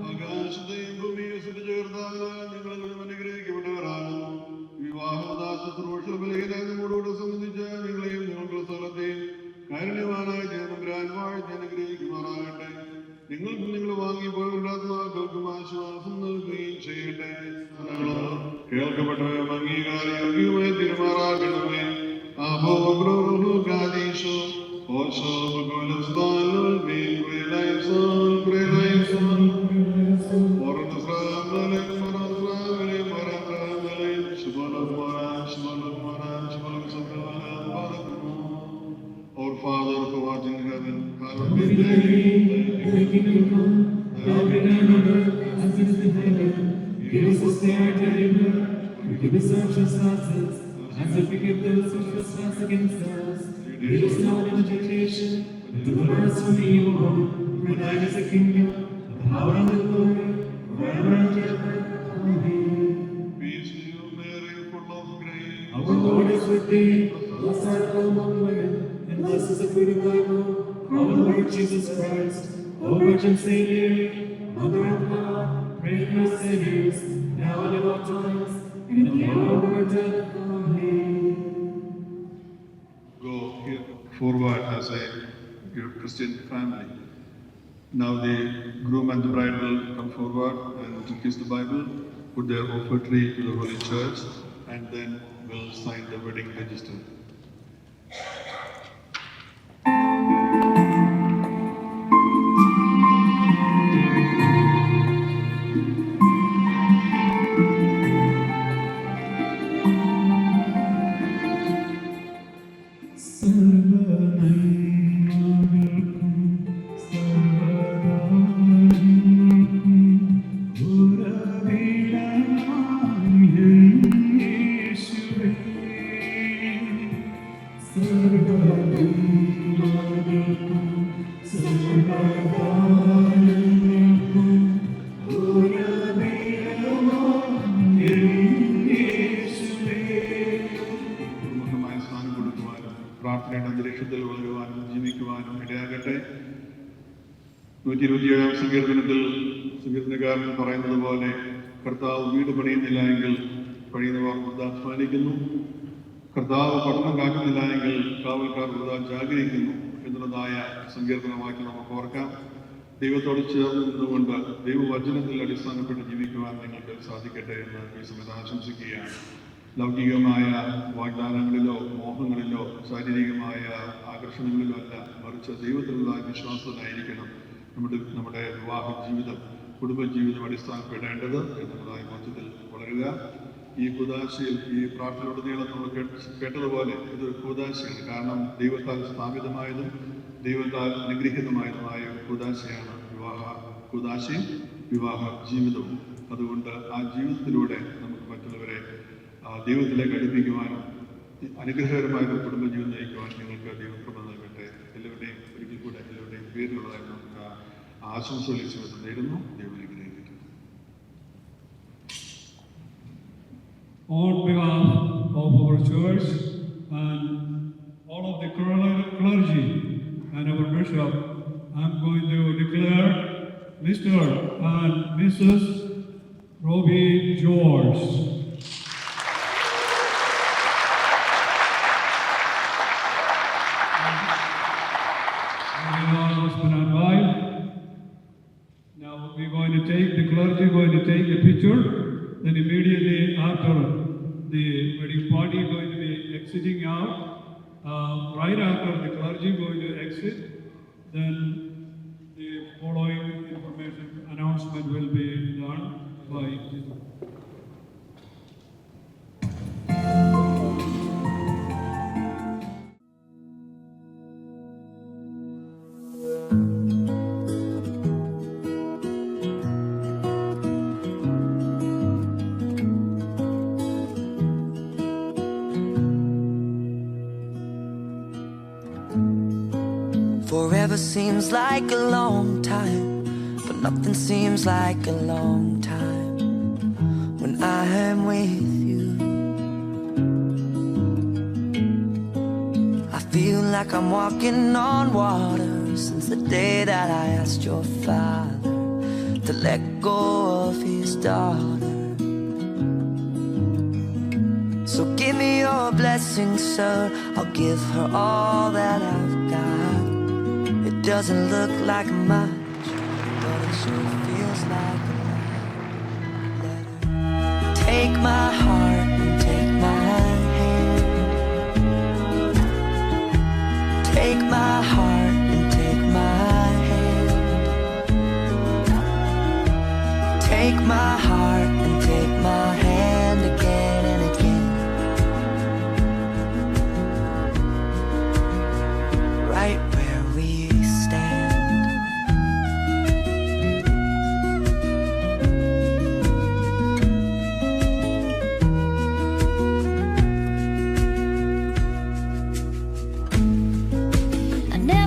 ആകാശത്തെയും ഭൂമിയെ ചേർന്നാലും ഞങ്ങളെല്ലാം അനുഗ്രഹിക്കപ്പെട്ടവരാണ്. വിവാഹദാസോട് സംബന്ധിച്ച ഞങ്ങളെയും ഞങ്ങളുടെ സ്ഥലത്തെയും കാരുണ്യവാനായ ജനപുരാൻ വാഴ്ത്തി അനുഗ്രഹിക്കുമാറാകട്ടെ. നിങ്ങൾക്കും നിങ്ങൾ വാങ്ങിപ്പോയില്ലാത്ത ആൾക്കും ആശ്വാസം നൽകുകയും ചെയ്യട്ടെ. കേൾക്കപ്പെട്ടവരും അംഗീകാരയോഗ്യവുമായി തിരുമാറാകണമേ. Our Father who art in heaven, hallowed be thy name. Thy kingdom come, thy will be done on earth as it is in heaven. Give us this day our daily bread, forgive us our trespasses, as we forgive those who trespass against us. Lead us not into temptation, but deliver us from the evil one. For thine is the kingdom, the power, and the glory, forever and ever. Amen. Peace to you, Mary, full of grace. Our Lord is with thee. Blessed art thou among women, and blessed is the fruit of thy womb. Our Lord Jesus Christ, O Virgin Savior, Mother of God, pray for us sinners, now and at all times, and at the hour of our death. Amen. Go here forward as a Christian family. Now the groom and the bride will come forward and to kiss the Bible, put their offertory to the Holy Church, and then will sign the wedding register. പ്രാർത്ഥനയുടെ അന്തരീക്ഷത്തിൽ വളരുവാനും ജീവിക്കുവാനും ഇടയാകട്ടെ. 127 സങ്കീർത്തനത്തിൽ സങ്കീർത്തനക്കാരൻ പറയുന്നത് പോലെ കർത്താവ് വീട് പണിയുന്നില്ല എങ്കിൽ പണിയുന്നവർ വൃഥാ അധ്വാനിക്കുന്നു, കർത്താവ് പട്ടണം കാക്കുന്നില്ല എങ്കിൽ കാവൽക്കാർ വൃഥാ ജാഗരിക്കുന്നു എന്നുള്ളതായ സങ്കീർത്തനമാക്കി നമുക്ക് ഓർക്കാം. ദൈവത്തോട് ചേർന്ന് നിന്നുകൊണ്ട് ദൈവവചനത്തിൽ അടിസ്ഥാനപ്പെട്ട് ജീവിക്കുവാൻ നിങ്ങൾക്ക് സാധിക്കട്ടെ എന്ന് ഈ സമയത്ത് ആശംസിക്കുകയാണ്. ലൗകികമായ വാഗ്ദാനങ്ങളിലോ മോഹങ്ങളിലോ ശാരീരികമായ ആകർഷണങ്ങളിലോ അല്ല, മറിച്ച് ദൈവത്തിലുള്ള വിശ്വാസത്തിലായിരിക്കണം നമ്മുടെ വിവാഹ ജീവിതം, കുടുംബജീവിതം അടിസ്ഥാനപ്പെടേണ്ടത് എന്നുള്ളതായ ബോധ്യത്തിൽ വളരുക. ഈ കൂദാശയിൽ ഈ പ്രാർത്ഥനയോടുനീളം നമ്മൾ കേട്ടതുപോലെ ഇതൊരു കൂദാശയാണ്. കാരണം ദൈവത്താൽ സ്ഥാപിതമായതും ദൈവത്താൽ അനുഗ്രഹീതമായതുമായ കൂദാശയാണ് കൂദാശയും വിവാഹ ജീവിതവും. അതുകൊണ്ട് ആ ജീവിതത്തിലൂടെ നമുക്ക് മറ്റുള്ളവരെ ദൈവത്തിലേക്ക് അടുപ്പിക്കുവാനും അനുഗ്രഹകരമായ ഒരു കുടുംബജീവിതം നയിക്കുവാൻ നിങ്ങൾക്ക് ദൈവകൃപ നൽകട്ടെ. എല്ലാവരുടെയും ഒരിക്കൽ കൂടെ എല്ലാവരുടെയും പേരിലുള്ളതായി നമുക്ക് ആശംസകൾ ഈ സമയത്ത് നേരുന്നു. ദൈവം അനുഗ്രഹിക്കട്ടെ. On behalf of our church and all of the clergy and our bishop, I'm going to declare Mr. and Mrs. Robbie George. Husband and wife. Now we're going to take the clergy, going to take a picture. Then immediately after the wedding party going to be exiting out. Right after the clergy going to exit, then the following information announcement will be done by Forever seems like a long time, but nothing seems like a long time when I am with you. I feel like I'm walking on water since the day that I asked your father to let go of his daughter. So give me your blessing, sir. I'll give her all that I've got. It doesn't look like much, but it sure feels like a lot. Let her take my heart and take my hand. Take my heart and take my hand. Take my heart and take my hand again and again. Right where we I never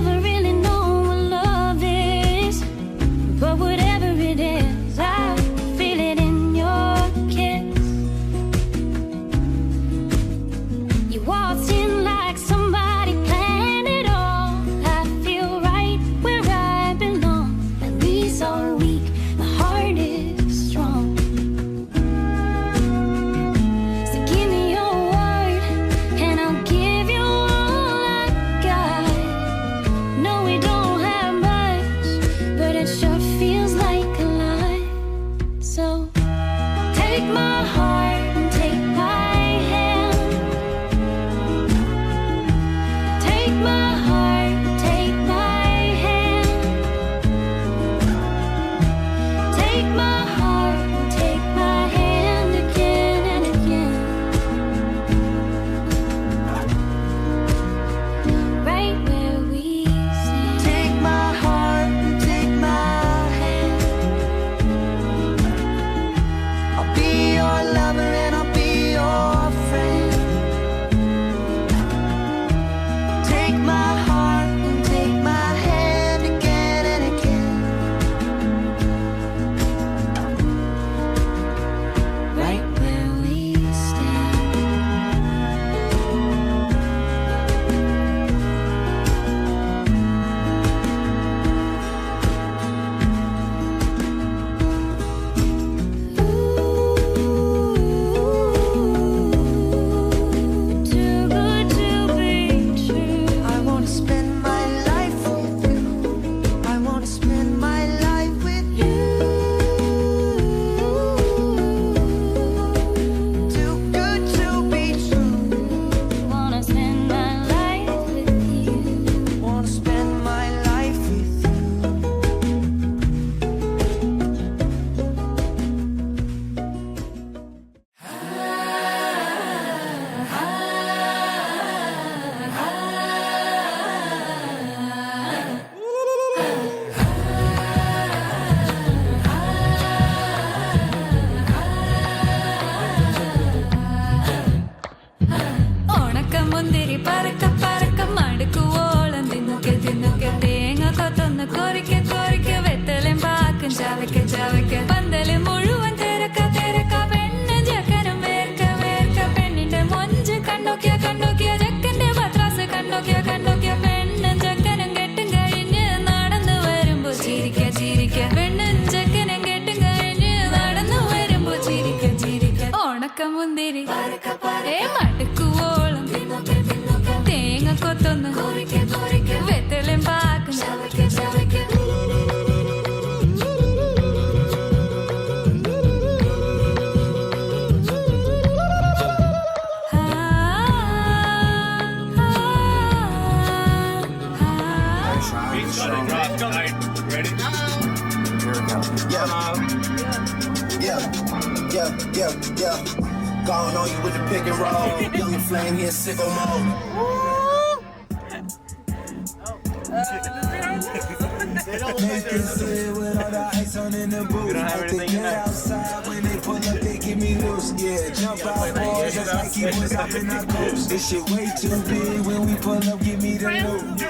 പറക്ക പറക്ക മടുക്കുവോളം തിന്നുക്കെ തിന്നുക്കെ തേങ്ങ കൊത്തൊന്ന് കൊറിക്ക കൊറിക്ക വെത്തലും പാക്കും ചവയ്ക്ക ചവയ്ക്ക പന്തല് മുഴുവൻ തിരക്ക തിരക്ക പെണ്ണ് ജക്കനും വേർക്ക വേർക്ക പെണ്ണിന്റെ മൊഞ്ച് കണ്ടോക്കിയ കണ്ടോക്കിയ ജക്കന്റെ പത്രാസ് കണ്ടോക്കിയ കണ്ടോക്കിയ പെണ്ണും ജക്കനും കെട്ടും കഴിഞ്ഞ് നടന്നു വരുമ്പോ ചിരിക്ക ചിരിക്ക പെണ്ണും ജക്കനും കെട്ടും കഴിഞ്ഞ് നടന്നു വരുമ്പോ ചിരിക്ക ചിരിക്ക ഉണക്ക മുന്തിരി മടുക്കുവോളം തേങ്ങ കൊത്തൊന്ന് വെത്തലും പാക്കും ചവയ്ക്ക ചവയ്ക്ക Yeah. Going on you with the pick and roll. Young flame here, sicko mode. They can sit with all the ice on in the booth. Like they get outside when they pull up, they give me loose. Yeah, jump out, boys, just like he was up in our coast. This shit way too big when we pull up, give me the loot.